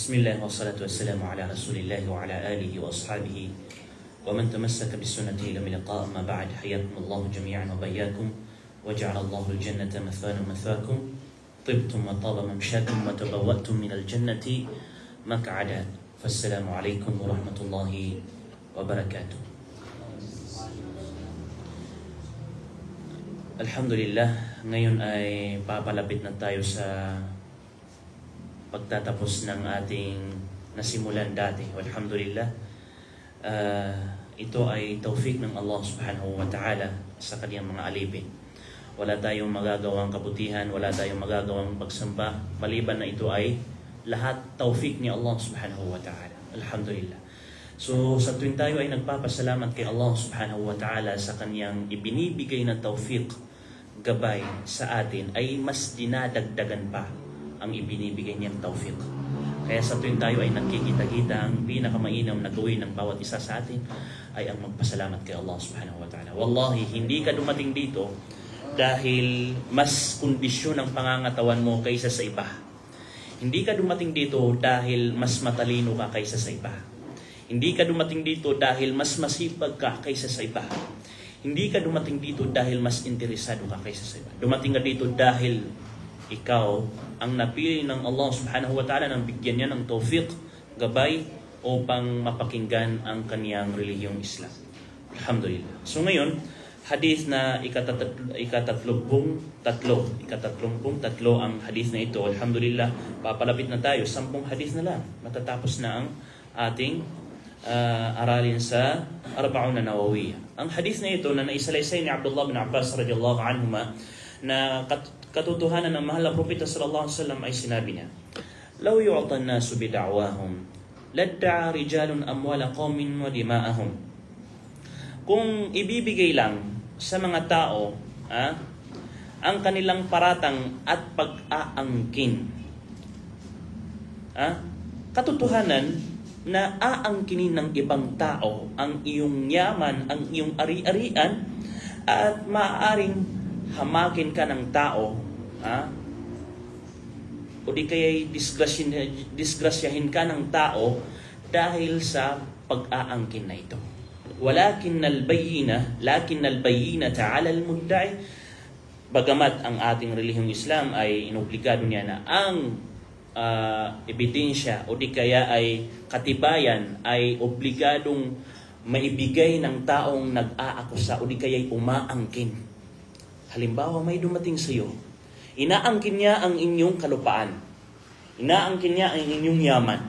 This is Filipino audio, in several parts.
Bismillah wa salatu wassalamu ala rasulillah wa ala alihi wa ashabihi wa man tamassaka bisunnatihi ila liqa amma ba'd. Hayyakumullahu jami'an wa bayyakum wa ja'ala Allahu al-jannata mathwana mathwakum tibtum wa taba mamshakum wa tabawwa'tum min al-jannati maq'ada. Fassalamu alaykum wa rahmatullahi wa barakatuh. Alhamdulillah, ngayon ay papalapit na tayo sa pagtatapos ng ating nasimulan dati. Alhamdulillah, ito ay taufik ng Allah subhanahu wa ta'ala sa kanyang mga alipin. Wala tayong magagawang kabutihan, wala tayong magagawang pagsamba, maliban na ito ay lahat taufik ni Allah subhanahu wa ta'ala. Alhamdulillah. So sa tuwing tayo ay nagpapasalamat kay Allah subhanahu wa ta'ala sa kanyang ibinibigay na taufik, gabay sa atin, ay mas dinadagdagan pa ang ibinibigay niyang taufik. Kaya sa tuwing tayo ay nagkikita-kita, ang pinakamainam na gawin ng bawat isa sa atin ay ang magpasalamat kay Allah subhanahu wa ta'ala. Wallahi, hindi ka dumating dito dahil mas kondisyon ang pangangatawan mo kaysa sa iba. Hindi ka dumating dito dahil mas matalino ka kaysa sa iba. Hindi ka dumating dito dahil mas masipag ka kaysa sa iba. Hindi ka dumating dito dahil mas interesado ka kaysa sa iba. Dumating ka dito dahil ikaw ang napili ng Allah subhanahu wa ta'ala nang bigyan niya ng tawfiq, gabay, upang mapakinggan ang kaniyang relihiyong Islam. Alhamdulillah. So ngayon, hadith na ikatatlumpung tatlo ang hadith na ito. Alhamdulillah, papalapit na tayo. 10 hadith na lang. Matatapos na ang ating aralin sa Arba'un Nawawiyah. Ang hadith na ito na naisalaysay ni Abdullah bin Abbas radhiyallahu anhuma, na katotohanan ng mahal na propeta sallallahu alaihi wasallam ay sinabi niya, "Law yu'ta an-nasu bi da'wahum ladda'a rijalun amwala qaumin wa dima'ahum." Kung ibibigay lang sa mga tao ang kanilang paratang at pag-aangkin, katotohanan na aangkinin ng ibang tao ang iyong yaman, ang iyong ari-arian, at maaaring hamakin ka ng tao, o di kaya'y disgrasyahin ka ng tao dahil sa pag-aangkin na ito. Lakin al-bayyina ta'ala al-mudda'i. Bagamat ang ating relihiyong Islam ay inobligado niya na ang ebidensya o di kaya ay katibayan ay obligadong maibigay ng taong nag-aakusa o di kaya ay umaangkin. Halimbawa, may dumating sa iyo, inaangkin niya ang inyong kalupaan, inaangkin niya ang inyong yaman,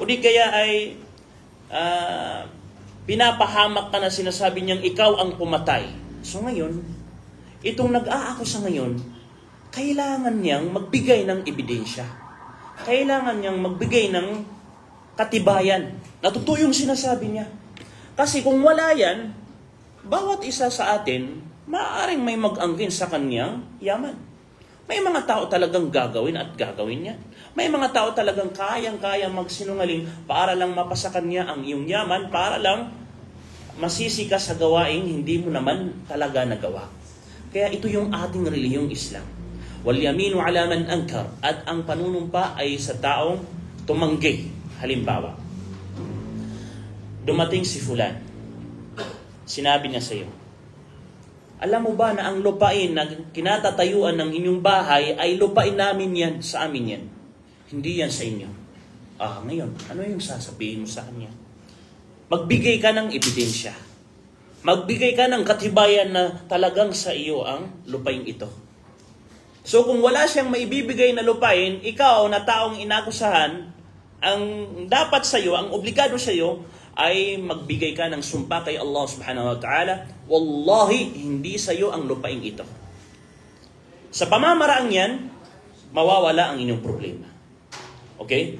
o di kaya ay pinapahamak ka na, sinasabi niyang ikaw ang pumatay. So ngayon, itong nag-aakusa ngayon, kailangan niyang magbigay ng ebidensya. Kailangan niyang magbigay ng katibayan na totoo yung sinasabi niya. Kasi kung wala yan, bawat isa sa atin, maaaring may mag-angkin sa kanyang yaman. May mga tao talagang gagawin at gagawin yan. May mga tao talagang kayang-kayang magsinungaling para lang mapasakan niya ang iyong yaman, para lang masisi ka sa gawaing hindi mo naman talaga nagawa. Kaya ito yung ating relihiyong Islam. Wal yaminu ala man ankar, at ang panunumpa ay sa taong tumanggi. Halimbawa, dumating si fulan, sinabi niya sa iyo, "Alam mo ba na ang lupain na kinatatayuan ng inyong bahay ay lupain namin yan, sa amin yan. Hindi yan sa inyo." Ngayon, ano yung sasabihin mo sa kanya? Magbigay ka ng ebidensya. Magbigay ka ng katibayan na talagang sa iyo ang lupain ito. So kung wala siyang maibibigay na lupain, ikaw na taong inakusahan, ang dapat sa iyo, ang obligado sa iyo, ay magbigay ka ng sumpa kay Allah subhanahu wa ta'ala, wallahi, hindi sa iyo ang lupain ito. Sa pamamaraang yan, mawawala ang inyong problema. Okay?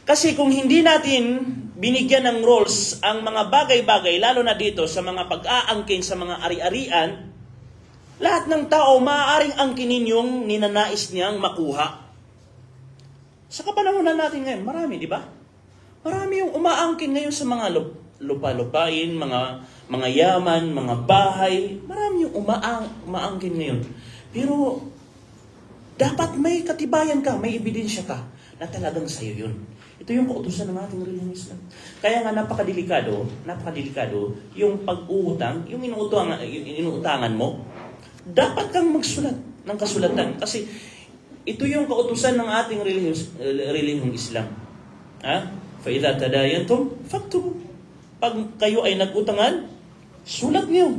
Kasi kung hindi natin binigyan ng rules ang mga bagay-bagay, lalo na dito sa mga pag-aangkin sa mga ari-arian, lahat ng tao maaaring angkinin yung ninanais niyang makuha. Sa kapanahonan natin ngayon, marami, di ba? Marami yung umaangkin ngayon sa mga lupa-lupain, mga yaman, mga bahay. Marami yung umaangkin ngayon. Pero dapat may katibayan ka, may ebidensya ka na talagang sa'yo yun. Ito yung kautusan ng ating relihiyong Islam. Kaya nga napakadelikado yung pag-uutang, yung inuutangan mo, dapat kang magsulat ng kasulatan. Kasi ito yung kautusan ng ating relihiyong Islam. فَإِذَا تَدَايَنْتُمْ فَاكْتُبُوا. Pag kayo ay nag-utangan, sulat niyo.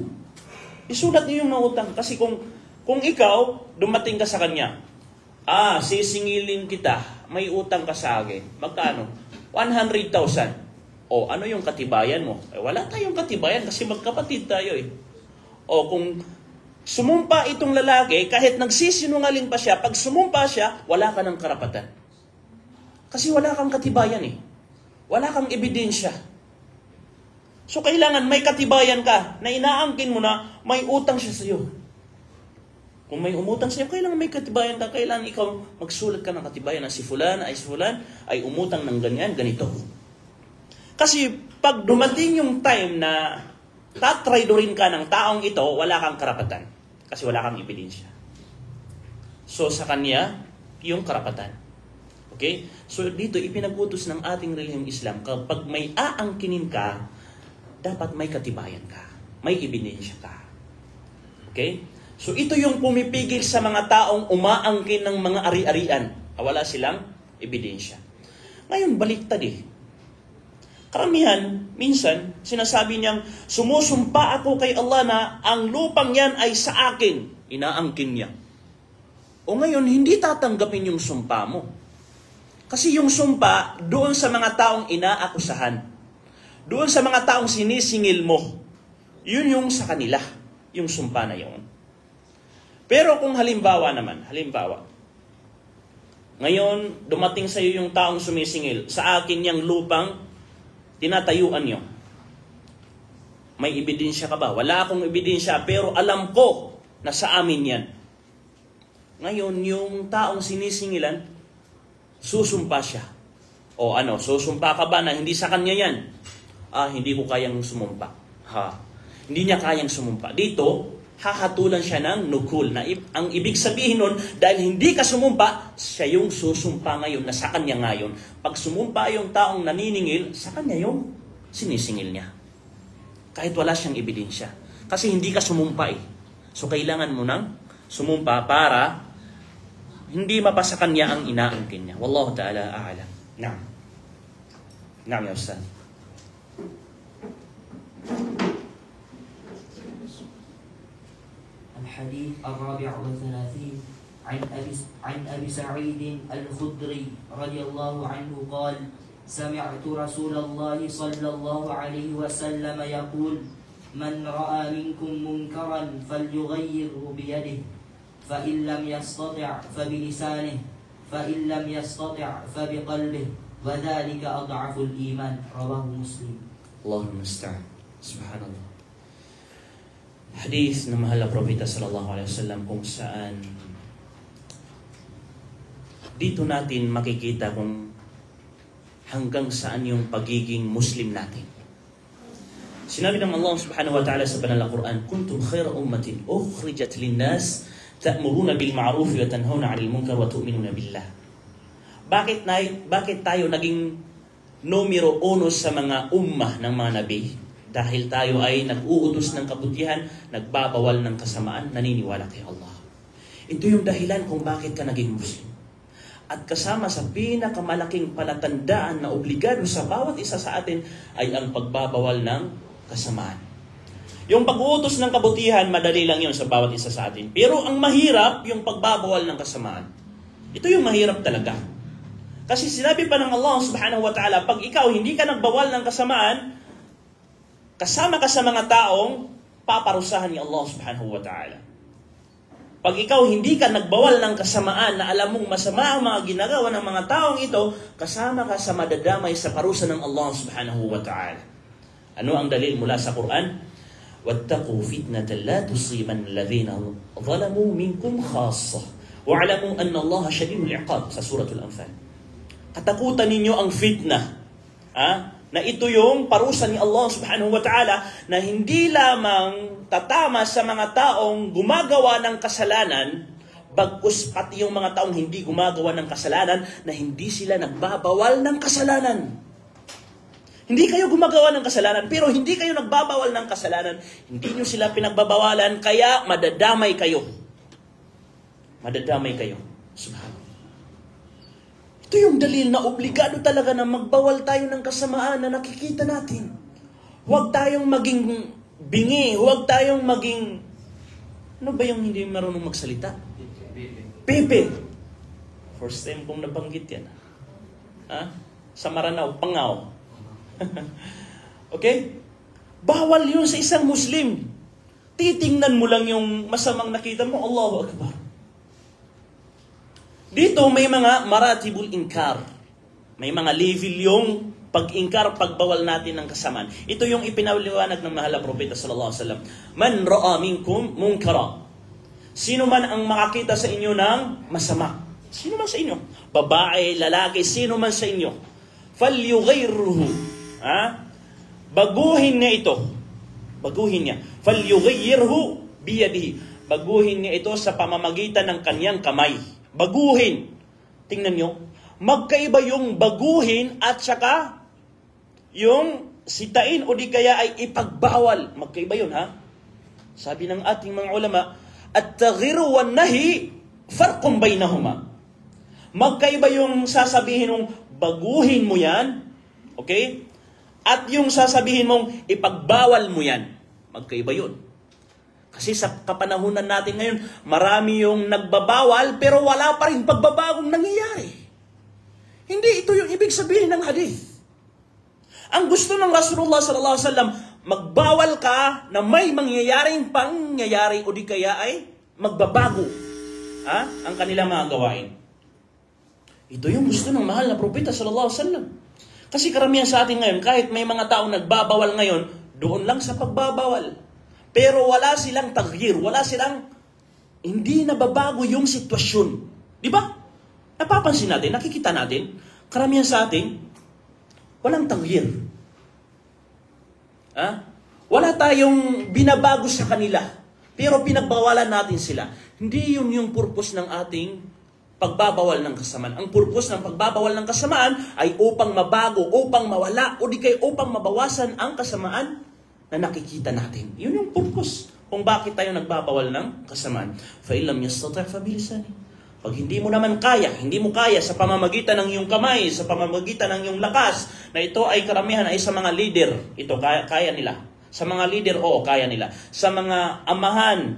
Isulat niyo yung nautang. Kasi kung ikaw, dumating ka sa kanya, sisingilin kita, may utang ka sa akin. Magkano? 100,000. O, ano yung katibayan mo? Wala tayong katibayan kasi magkapatid tayo eh. O, kung sumumpa itong lalaki, kahit nagsisinungaling pa siya, pag sumumpa siya, wala ka ng karapatan. Kasi wala kang katibayan eh. Wala kang ebidensya. So, kailangan may katibayan ka na inaangkin mo na may utang siya sa iyo. Kung may umutang sa iyo, kailangan may katibayan ka. Kailangan ikaw magsulat ka ng katibayan na si Fulan ay umutang ng ganyan, ganito. Kasi pag dumating yung time na tatraidorin ka ng taong ito, wala kang karapatan. Kasi wala kang ebidensya. So sa kanya, yung karapatan. Okay? So dito, ipinagutos ng ating relihiyong Islam, kapag may aangkinin ka, dapat may katibayan ka. May ebidensya ka. Okay? So ito yung pumipigil sa mga taong umaangkin ng mga ari-arian. Wala silang ebidensya. Ngayon, baliktad eh. Karamihan, minsan, sinasabi niyang, sumusumpa ako kay Allah na ang lupang yan ay sa akin. Inaangkin niya. O ngayon, hindi tatanggapin yung sumpa mo. Kasi yung sumpa, doon sa mga taong inaakusahan. Doon sa mga taong sinisingil mo. Yun yung sa kanila. Yung sumpa na yun. Pero kung halimbawa, ngayon, dumating sa iyo yung taong sumisingil, sa akin yung lupang tinatayuan niyo. May ebidensya ka ba? Wala akong ebidensya, pero alam ko na sa amin yan. Ngayon, yung taong sinisingilan, susumpa siya. O susumpa ka ba na hindi sa kanya yan? Hindi ko kayang sumumpa. Hindi niya kayang sumumpa. Dito, hahatulan siya ng nukul. Ang ibig sabihin nun, dahil hindi ka sumumpa, siya yung susumpa ngayon na sa kanya ngayon. Pag sumumpa yung taong naniningil, sa kanya yung sinisingil niya. Kahit wala siyang ebidensya. Kasi hindi ka sumumpa eh. So kailangan mo nang sumumpa para hindi mapasa kanya ang inaangkin niya. Wallahu ta'ala a'lam. Naam. Naam ya Ustaz. الحديث الرابع والثلاثين عن أبي سعيد الخدري رضي الله عنه قال سمعت رسول الله صلى الله عليه وسلم يقول من رأى منكم منكرا فليغيره بيده فإن لم يستطع فبلسانه فإن لم يستطع فبقلبه وذلك أضعف الإيمان رواه مسلم. Allahul musta'an. Subhanallah. Hadith na mahal na Propeta sallallahu alaihi wasallam kung saan dito natin makikita kung hanggang saan yung pagiging Muslim natin. Sinabi ng Allah subhanahu wa ta'ala sa banal na Quran, kuntum khayra ummatin ukhrijat linnas ta'muruna bil ma'ruf wa tanhauna 'anil munkar wa tu'minuna billah. Bakit tayo naging numero 1 sa mga ummah ng mga nabi? Dahil tayo ay nag-uutos ng kabutihan, nagbabawal ng kasamaan, naniniwala kay Allah. Ito yung dahilan kung bakit ka naging Muslim. At kasama sa pinakamalaking palatandaan na obligado sa bawat isa sa atin ay ang pagbabawal ng kasamaan. Yung pag-uutos ng kabutihan, madali lang yun sa bawat isa sa atin. Pero ang mahirap, yung pagbabawal ng kasamaan. Ito yung mahirap talaga. Kasi sinabi pa ng Allah subhanahu wa ta'ala, pag ikaw hindi ka nagbawal ng kasamaan, kasama ka sa mga taong paparusahan ni Allah subhanahu wa ta'ala. Pag ikaw hindi ka nagbawal ng kasamaan na alam mong masama ang mga ginagawa ng mga taong ito, kasama ka sa madadamay sa parusa ng Allah subhanahu wa ta'ala. Ano ang dalil mula sa Quran? وَاتَّقُوا فِتْنَةً لَا تُصِيبَنَّ الَّذِينَ ظَلَمُوا مِنْكُمْ خَاصَّةً وَاعْلَمُوا أَنَّ اللَّهَ شَدِيدُ الْعِقَابِ sa Suratul Anfal. Katakutan ninyo ang fitna. Na ito yung parusa ni Allah subhanahu wa ta'ala na hindi lamang tatama sa mga taong gumagawa ng kasalanan Bagkus pati yung mga taong hindi gumagawa ng kasalanan na hindi sila nagbabawal ng kasalanan. Hindi kayo gumagawa ng kasalanan, pero hindi kayo nagbabawal ng kasalanan. Hindi nyo sila pinagbabawalan, kaya madadamay kayo. Madadamay kayo. Subhanallah. Ito yung dalil na obligado talaga na magbawal tayo ng kasamaan na nakikita natin. Huwag tayong maging bingi, huwag tayong maging... Ano ba yung hindi marunong magsalita? Pepe. First time kong nabanggit yan. Ha? Sa Maranao, Pangaw. Okay? Bawal yun sa isang Muslim. Titingnan mo lang yung masamang nakita mo, Allahu Akbar. Dito may mga maratibul inkar. May mga level yung pag-inkar, pagbawal natin ng kasamaan. Ito yung ipinaliwanag ng mahal na propeta sallallahu alaihi wasallam. Man ra'a minkum munkara. Sino man ang makakita sa inyo ng masama? Sino man sa inyo? Babae, lalaki, sino man sa inyo? Falyughayyirhu. Baguhin niya ito. Baguhin niya. Falyughayyirhu biyadihi. Baguhin niya ito sa pamamagitan ng kanyang kamay. Baguhin. Tingnan niyo. Magkaiba yung baguhin at saka yung sitain o di kaya ay ipagbawal. Magkaiba yun, ha? Sabi ng ating mga ulama, at-taghiru wan-nahi farqun bainahuma. Magkaiba yung sasabihin mong baguhin mo yan, okay? At yung sasabihin mong ipagbawal mo yan. Magkaiba yun. Kasi sa kapanahunan natin ngayon, marami yung nagbabawal pero wala pa rin pagbabagong nangyayari. Hindi ito yung ibig sabihin ng hadith. Ang gusto ng Rasulullah sallallahu alaihi wasallam, magbawal ka na may mangyayaring pangyayari o di kaya ay magbabago ang kanilang mga gawain. Ito yung gusto ng mahal na propeta sallallahu alaihi wasallam. Kasi karamihan sa atin ngayon, kahit may mga taong nagbabawal ngayon, doon lang sa pagbabawal. Pero wala silang taghyir, wala silang, hindi nababago yung sitwasyon. Di ba? Napapansin natin, nakikita natin, karamihan sa atin, walang taghyir. Wala tayong binabago sa kanila, pero pinagbawalan natin sila. Hindi yun yung purpose ng ating pagbabawal ng kasamaan. Ang purpose ng pagbabawal ng kasamaan ay upang mabago, upang mawala, o di kaya upang mabawasan ang kasamaan na nakikita natin. Yun yung purpose kung bakit tayo nagbabawal ng kasamaan. فَإِنْ لَمْ يَسْتَطِعْ فَبِلِسَانِهِ. Pag hindi mo naman kaya, hindi mo kaya sa pamamagitan ng iyong kamay, sa pamamagitan ng iyong lakas, na ito ay karamihan ay sa mga leader, ito kaya nila. Sa mga leader, oo, kaya nila. Sa mga amahan,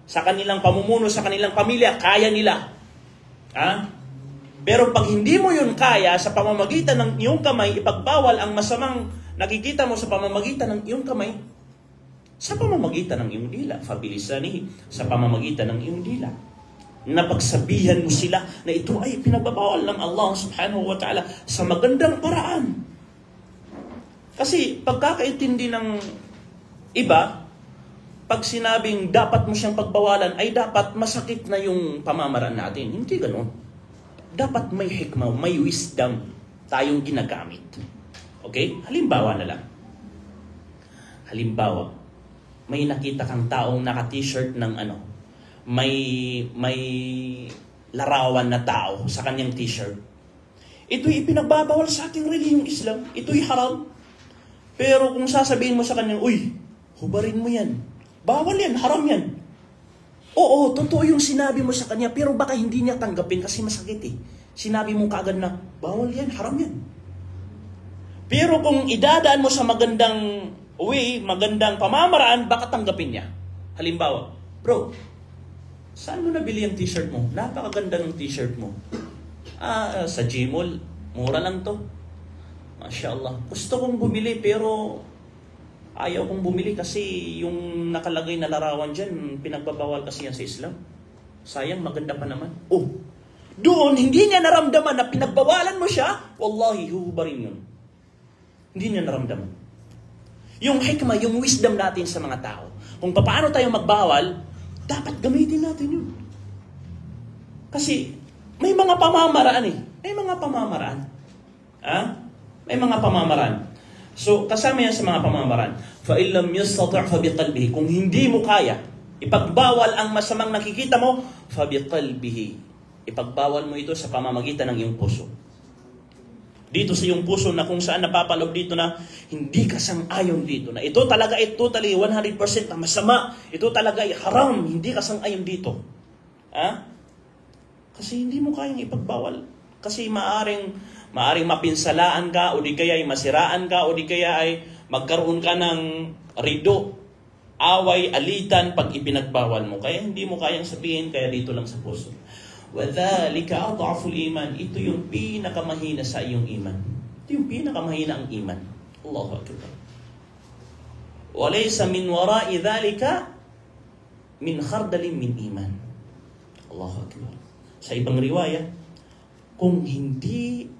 sa kanilang pamumuno, sa kanilang pamilya, kaya nila. Pero pag hindi mo yun kaya, sa pamamagitan ng iyong kamay, ipagbawal ang masamang nakikita mo sa pamamagitan ng iyong kamay, sa pamamagitan ng iyong dila, fabilisanihi, sa pamamagitan ng iyong dila. Napagsabihan mo sila na ito ay pinagbabawal ng Allah subhanahu wa ta'ala sa magandang paraan. Kasi pagkakaintindi ng iba, pag sinabing dapat mo siyang pagbawalan, ay dapat masakit na yung pamamaraan natin. Hindi ganoon. Dapat may hikmah, may wisdom tayong ginagamit. Okay? Halimbawa na lang. Halimbawa, may nakita kang taong naka-t-shirt ng may larawan na tao sa kanyang t-shirt. Ito'y ipinagbabawal sa ating relihiyong Islam. Ito'y haram. Pero kung sasabihin mo sa kanya, uy, hubarin mo yan. Bawal yan, haram yan. Oo, totoo yung sinabi mo sa kanya, pero baka hindi niya tanggapin kasi masakit eh. Sinabi mo kaagad na, bawal yan, haram yan. Pero kung idadaan mo sa magandang way, magandang pamamaraan, baka tanggapin niya. Halimbawa, bro, saan mo nabili yung t-shirt mo? Napakaganda ng t-shirt mo. Sa Gmall, mura lang to. Masya Allah. Gusto kong bumili pero ayaw kong bumili kasi yung nakalagay na larawan dyan, pinagbabawal kasi yan sa Islam. Sayang, maganda pa naman. Oh, doon, hindi niya naramdaman na pinagbawalan mo siya, wallahi, huhubarin yun. Hindi niya naramdaman. Yung hikmah, yung wisdom natin sa mga tao. Kung paano tayo magbawal, dapat gamitin natin yun. Kasi, may mga pamamaraan eh. May mga pamamaraan. May mga pamamaraan. So, kasama yan sa mga pamamaraan. فَإِنْ لَمْ يَسْتَطِعْ فَبِقَلْبِهِ. Kung hindi mo kaya, ipagbawal ang masamang nakikita mo, fabiqalbihi. Ipagbawal mo ito sa pamamagitan ng iyong puso. Dito sa iyong puso na kung saan napapaloob dito na hindi ka sang-ayon dito. Na ito talaga ay totally 100% na masama. Ito talaga ay haram. Hindi ka sang-ayon dito. Kasi hindi mo kayang ipagbawal. Kasi maaring mapinsalaan ka o di kaya ay masiraan ka o di kaya ay magkaroon ka ng rido, away, alitan pag ipinagbawal mo. Kaya hindi mo kayang sabihin, kaya dito lang sa puso. وَذَلِكَ أَضْعَفُ الْإِيمَانِ. Ito yung pinakamahina sa iyong iman. Ito yung pinakamahina ang iman. Allahu Akbar. وَلَيْسَ مِنْ وَرَاءِ ذَلِكَ مِنْ خَرْدَلٍ مِنْ إِيمَانِ. Allahu Akbar. Sa ibang riwaya, kung hindi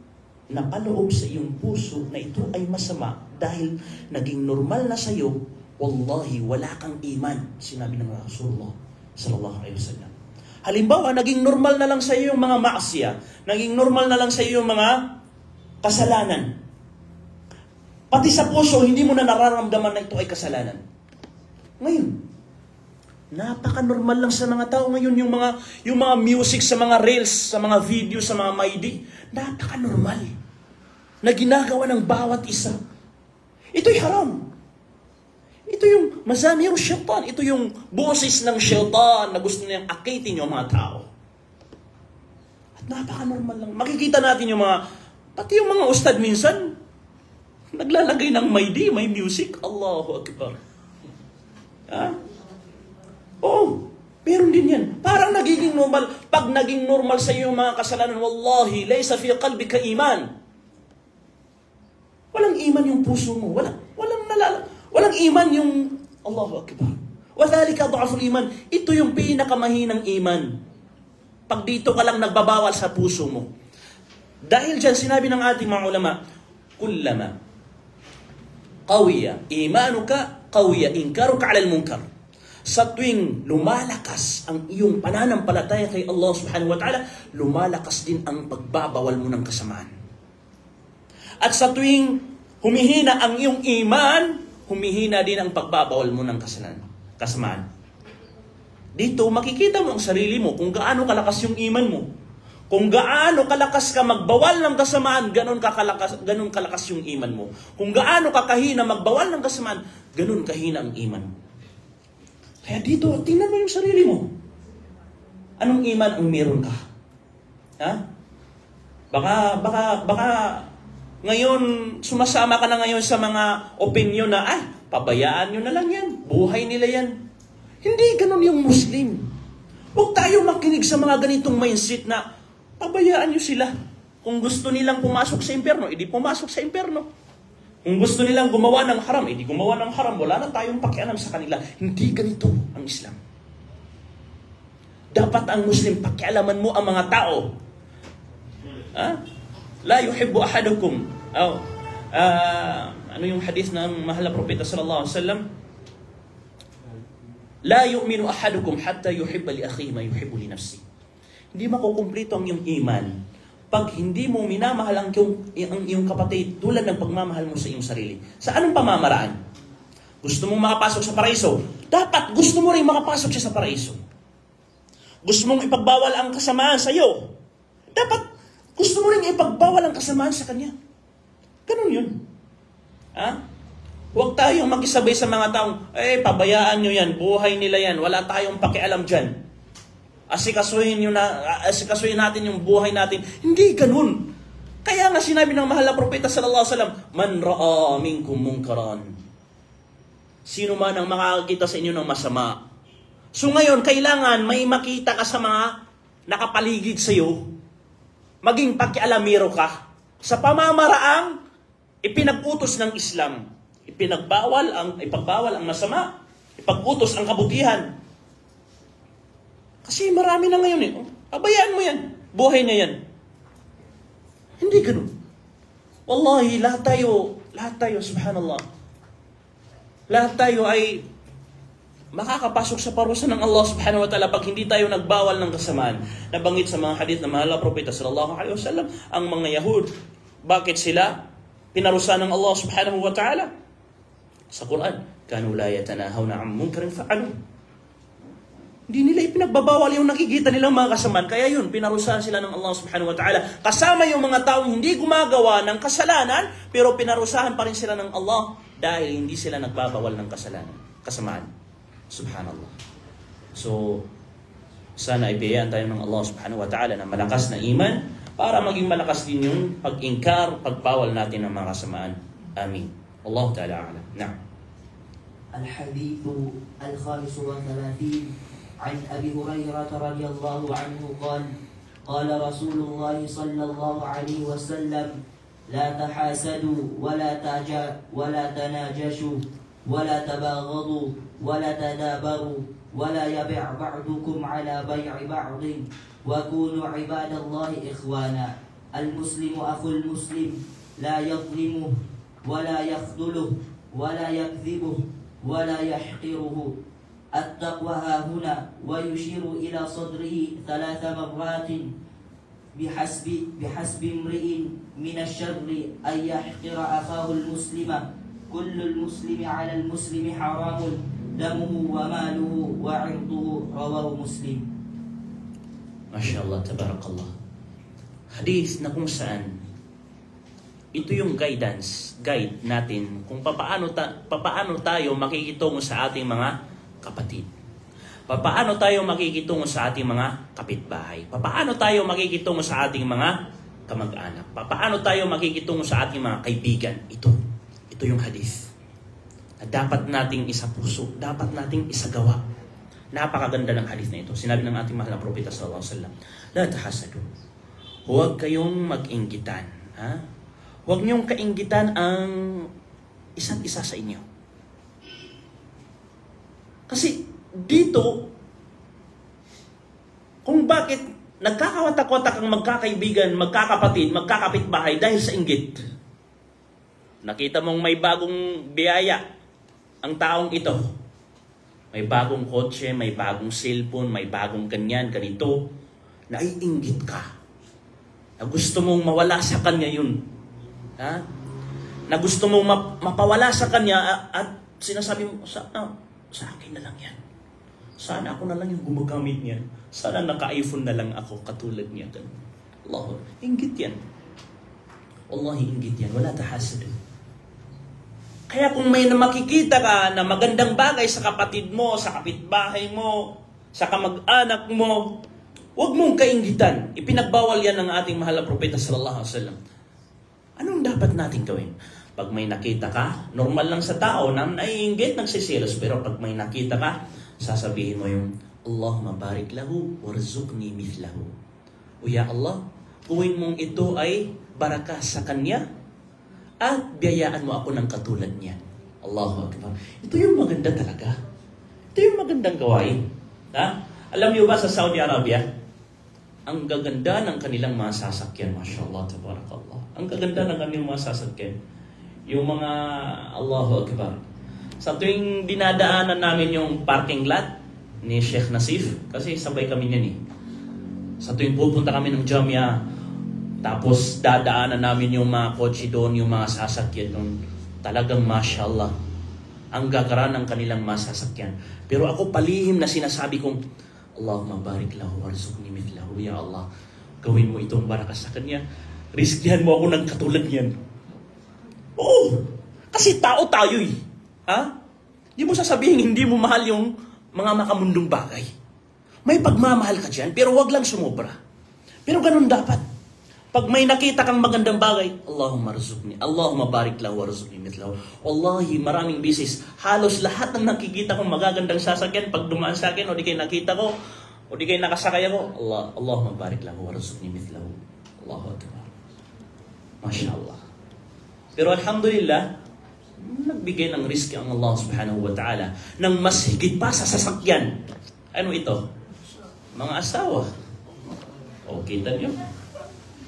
napaloob sa iyong puso na ito ay masama dahil naging normal na sa iyo, wallahi, wala kang iman. Sinabi ng Rasulullah sallallahu alaihi wasallam. Halimbawa, naging normal na lang sa iyo yung mga maasya, naging normal na lang sa iyo yung mga kasalanan. Pati sa puso, hindi mo na nararamdaman na ito ay kasalanan. Ngayon, napaka-normal lang sa mga tao ngayon yung mga music sa mga reels, sa mga video, sa mga maidi. Napaka-normal na ginagawa ng bawat isa. Ito'y haram. Ito yung mazamir syaitan. Ito yung boses ng syaitan na gusto niyang akitin yung mga tao. At napaka-normal lang. Makikita natin yung pati yung mga ustad minsan, naglalagay ng may music. Allahu Akbar. Oo, meron din yan. Parang nagiging normal. Pag naging normal sa iyo yung mga kasalanan, wallahi, laysa fi qalbika iman. Walang iman yung puso mo. Walang iman yung Allahu Akbar. وَذَلِكَ ضَعْفُ الْإِيمَانِ. Ito yung pinakamahinang iman. Pag dito ka lang nagbabawal sa puso mo. Dahil dyan, sinabi ng ating mga ulama, kullama qawiya imanuka, qawiya inkaruka ala al-munkar. Sa tuwing lumalakas ang iyong pananampalataya kay Allah subhanahu wa ta'ala, lumalakas din ang pagbabawal mo ng kasamaan. At sa tuwing humihina ang iyong iman, humihina din ang pagbabawal mo ng kasamaan. Dito, makikita mo ang sarili mo kung gaano kalakas yung iman mo. Kung gaano kalakas ka magbawal ng kasamaan, ganun kalakas yung iman mo. Kung gaano ka kahina magbawal ng kasamaan, ganun kahina ang iman. Kaya dito, tingnan mo yung sarili mo. Anong iman ang meron ka? Baka ngayon, sumasama ka na ngayon sa mga opinion na, pabayaan nyo na lang yan. Buhay nila yan. Hindi ganun yung Muslim. Huwag tayo makinig sa mga ganitong mindset na, pabayaan nyo sila. Kung gusto nilang pumasok sa impyerno, edi pumasok sa impyerno. Kung gusto nilang gumawa ng haram, edi gumawa ng haram. Wala na tayong pakialam sa kanila. Hindi ganito ang Islam. Dapat ang Muslim, pakialaman mo ang mga tao. La yuhibbu ahadukum. Ano yung hadith ng mahal na propeta sallallahu alaihi wasallam? La yu'minu ahadukum hatta yuhibba li akhihi ma yuhibbu li nafsihi. Hindi makukumpleto ang iyong iman pag hindi mo minamahal ang iyong kapatid tulad ng pagmamahal mo sa iyong sarili. Sa anong pamamaraan? Gusto mong makapasok sa paraiso? Dapat gusto mo rin makapasok siya sa paraiso. Gusto mong ipagbawal ang kasamaan sa iyo? Dapat gusto mo rin ipagbawal ang kasamaan sa kanya. Ganun yun. Huwag tayong makisabay sa mga taong, pabayaan nyo yan, buhay nila yan, wala tayong pakialam dyan. Asikasuhin natin yung buhay natin. Hindi ganun. Kaya nga sinabi ng mahal na propeta sallallahu alaihi wasallam, man ra'a minkum munkaran. Sino man ang makakakita sa inyo ng masama. So ngayon, kailangan may makita ka sa mga nakapaligid sa iyo. Maging pakialamero ka sa pamamaraang ipinag-utos ng Islam. Ipagbawal ang masama, ipag-utos ang kabutihan. Kasi marami na ngayon pabayaan mo yan, buhay na yan. Hindi ganun. Wallahi, lahat tayo, subhanallah, lahat tayo ay makakapasok sa parusa ng Allah subhanahu wa ta'ala pag hindi tayo nagbawal ng kasamaan. Nabanggit sa mga hadith na mahal na propeta sallallahu alaihi wasallam, ang mga Yahud, bakit sila pinarusa ng Allah subhanahu wa ta'ala? Sa Quran, kanu la yatanahawna 'an munkarin fa'alu. Hindi nila ipinagbabawal yung nakikita nilang mga kasamaan. Kaya yun, pinarusahan sila ng Allah subhanahu wa ta'ala. Kasama yung mga taong hindi gumagawa ng kasalanan, pero pinarusahan pa rin sila ng Allah dahil hindi sila nagbabawal ng kasalanan. Kasamaan. Subhanallah. So, sana ibigyan tayo ng Allah subhanahu wa ta'ala na malakas na iman para maging malakas din yung pag-ingkar, pagbawal natin ng mga kasamaan. Amin. Allah ta'ala a'lam. Na'am. الحديث الخامس والثلاثين عن أبي هريرة رضي الله عنه قال قال رسول الله صلى الله عليه وسلم لا تحاسدوا ولا تناجشوا ولا تباغضوا ولا تدابروا ولا يبع بعضكم على بيع بعض وكونوا عباد الله إخوانا المسلم أخو المسلم لا يظلمه ولا يخذله ولا يكذبه ولا يحقره التقوى ها هنا ويشير إلى صدره 3 مرات بحسب امرئ من الشر أن يحقر أخاه المسلم كل المسلم على المسلم حرام دمه وماله وعرضه رواه مسلم. Mashallah, tabarakallah. Hadith na kung saan ito yung guide natin kung papaano tayo makikitungo sa ating mga kapatid. Papaano tayo makikitungo sa ating mga kapitbahay? Papaano tayo makikitungo sa ating mga kamag-anak? Papaano tayo makikitungo sa ating mga kaibigan? Ito yung hadith na dapat nating isapuso, dapat nating isagawa. Napakaganda ng hadith na ito. Sinabi ng ating mahal na propeta sallallahu alaihi wasallam, la tahasadu. Huwag kayong mag-inggitan. Huwag niyong kainggitan ang isa't isa sa inyo. Kasi dito, kung bakit nagkakawatak-watak ang magkakaibigan, magkakapatid, magkakapitbahay dahil sa inggit. Nakita mong may bagong biyaya ang taong ito. May bagong kotse, may bagong cellphone, may bagong ganyan, ganito. Naiinggit ka. Na gusto mong mawala sa kanya yun. Na gusto mong mapawala sa kanya at sinasabi mo, sa akin na lang yan. Sana ako na lang yung gumagamit niyan. Sana naka-iPhone na lang ako katulad niya. Allah, inggit yan. Wallahi, inggit yan. Wala tahasad. Kaya kung may makikita ka na magandang bagay sa kapatid mo, sa kapitbahay mo, sa kamag-anak mo, huwag mong kainggitan. Ipinagbawal yan ng ating mahal na propeta sallallahu alaihi wasallam. Anong dapat natin gawin? Pag may nakita ka, normal lang sa tao na naiinggit, nagsisilos. Pero pag may nakita ka, sasabihin mo yung, Allahumma barik lahu, warzuqni mithlahu. O ya Allah, gawin mong ito ay barakah sa kanya, at biyayaan mo ako ng katulad niya. Allahu Akbar. Ito yung maganda talaga. Ito yung magandang gawain. Alam niyo ba sa Saudi Arabia, ang gaganda ng kanilang mga sasakyan, mashallah, tabarakallah. Ang gaganda ng kanilang mga sasakyan. Yung mga, Allahu Akbar. Sa tuwing dinadaanan namin yung parking lot ni Sheikh Nasif, kasi sabay kami niyan eh. Sa tuwing pupunta kami ng Jamia, tapos dadaanan namin yung mga kotse doon, yung mga sasakyan doon. Talagang mashallah. Ang gagara ng kanilang mga sasakyan. Pero ako palihim na sinasabi kong, Allahumma barik lahu warzuqni mithlahu. Ya Allah, gawin mo itong baraka sa kanya. Riskihan mo ako ng katulad niyan. Oo, kasi tao tayo eh. Di mo sasabihin hindi mo mahal yung mga makamundong bagay. May pagmamahal ka dyan, pero wag lang sumobra. Pero ganun dapat. Pag may nakita kang magandang bagay, Allahumma rizukni, Allahumma barik lahu warzuqni mithlahu. Wallahi, maraming bisis. Halos lahat ng nakikita kong magagandang sasakyan, pag dumaan sa akin, o di kayo nakita ko, o di kayo nakasakay ako, Allahumma barik lahu warzuqni mithlahu. Allahu Akbar. Masya Allah. Pero alhamdulillah, nagbigay ng riski ang Allah subhanahu wa ta'ala ng mas higit pa sa sasakyan. Ano ito? Mga asawa. O, kita niyo?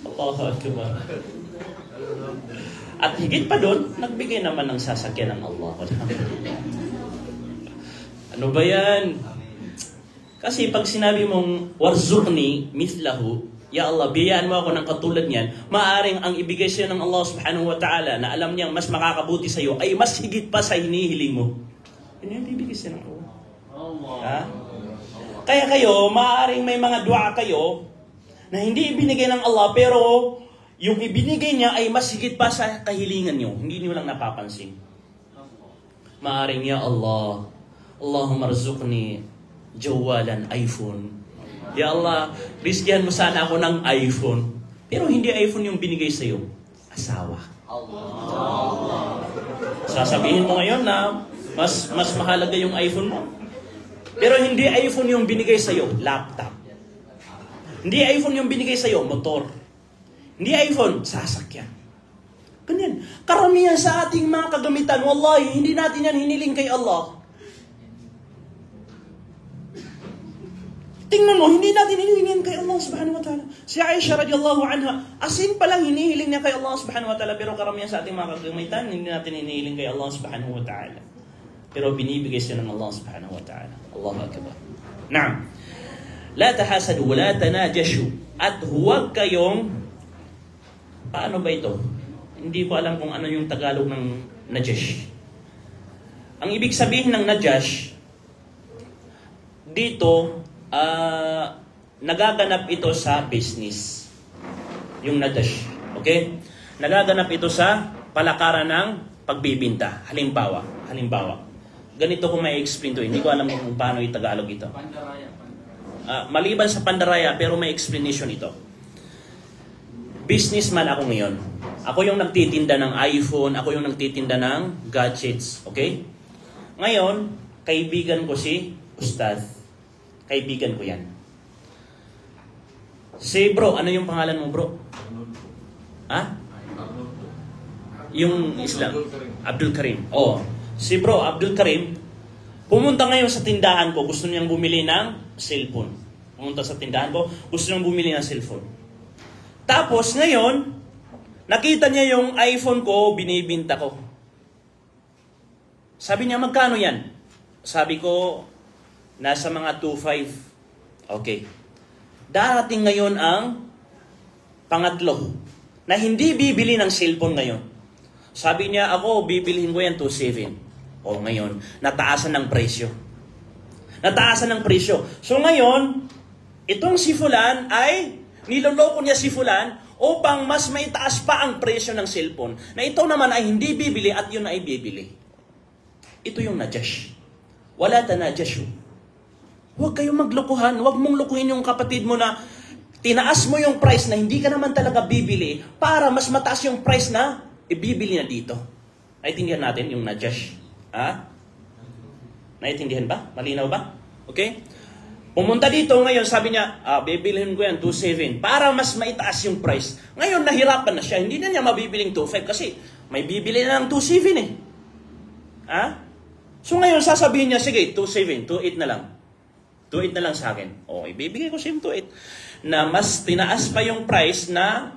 Allahu Akbar. At higit pa doon, nagbigay naman ng sasakyan ng Allah. Ano ba yan? Kasi pag sinabi mong warzuqni mithlahu, ya Allah, biyayaan mo ako ng katulad niyan, maaring ang ibigay sa'yo ng Allah subhanahu wa ta'ala na alam niyang mas makakabuti sa'yo ay mas higit pa sa hinihiling mo. Yun yung ibigay sa'yo ng Allah. Ha? Kaya kayo, maaaring may mga dua kayo na hindi ibinigay ng Allah, pero yung ibinigay niya ay mas higit pa sa kahilingan nyo. Hindi nyo lang napapansin. Maaaring, ya Allah, Allahumma rzuqni jawalan iPhone. Ya Allah, rizkihan mo sana ako ng iPhone. Pero hindi iPhone yung binigay sa'yo. Asawa. Sasabihin mo ngayon na mas mahalaga yung iPhone mo. Pero hindi iPhone yung binigay sa'yo. Laptop. Hindi iPhone yung binigay sa'yo. Motor. Hindi iPhone. Sasakyan. Ganyan. Karamihan sa ating mga kagamitan, wallahi, hindi natin yan hiniling kay Allah. Tingnan mo, hindi natin hinihingin kay Allah subhanahu wa ta'ala. Si Aisha radiyallahu anha, asin palang hinihiling niya kay Allah subhanahu wa ta'ala, pero karamihan sa ating mga kagamitan, hindi natin hinihiling kay Allah subhanahu wa ta'ala. Pero binibigay siya ng Allah subhanahu wa ta'ala. Allahu akbar. Naam. La tahasadu wa la tanajashu. At huwag kayong, paano ba ito? Hindi ko alam kung ano yung Tagalog ng najash. Ang ibig sabihin ng najash, dito, nagaganap ito sa business. Yung najash. Okay? Nagaganap ito sa palakaran ng pagbibinta. Halimbawa. Ganito ko may explain to. Hindi ko alam kung paano i-Tagalog ito. Maliban sa pandaraya, pero may explanation ito. Businessman ako ngayon. Ako yung nagtitinda ng iPhone, ako yung nagtitinda ng gadgets. Okay? Ngayon, kaibigan ko si Ustad. Kaibigan ko yan. Si bro, ano yung pangalan mo bro? Ha? Yung Islam. Abdul Karim. Oh, si bro, Abdul Karim, pumunta ngayon sa tindahan ko, gusto niyang bumili ng cellphone. Pumunta sa tindahan ko, gusto niyang bumili ng cellphone. Tapos ngayon, nakita niya yung iPhone ko, binibinta ko. Sabi niya, magkano yan? Sabi ko, nasa mga 2.5. Okay. Darating ngayon ang pangatlo na hindi bibili ng cellphone ngayon. Sabi niya, ako, bibilihin ko yan 2.7. O ngayon, nataasan ng presyo. So ngayon, itong si Fulan ay niloloko niya si Fulan upang mas maitaas pa ang presyo ng cellphone na ito naman ay hindi bibili at yun ay bibili. Ito yung najash. Wala tanajashu. Huwag kayong maglukuhan. Huwag mong lukuhin yung kapatid mo na tinaas mo yung price na hindi ka naman talaga bibili para mas mataas yung price na ibibili na dito. Naintindihan natin yung najash. Ha? Naintindihan ba? Malinaw ba? Okay? Pumunta dito ngayon, sabi niya, bibilihin ko yan 2.7 para mas maitaas yung price. Ngayon, nahirapan na siya. Hindi na niya mabibiling 2.5 kasi may bibili na ng 2.7 eh. Ha? So ngayon, sasabihin niya, sige, 2.7, 2.8 na lang. 2.8 na lang sa akin. O, ibibigay ko siya yung 2.8 na mas tinaas pa yung price na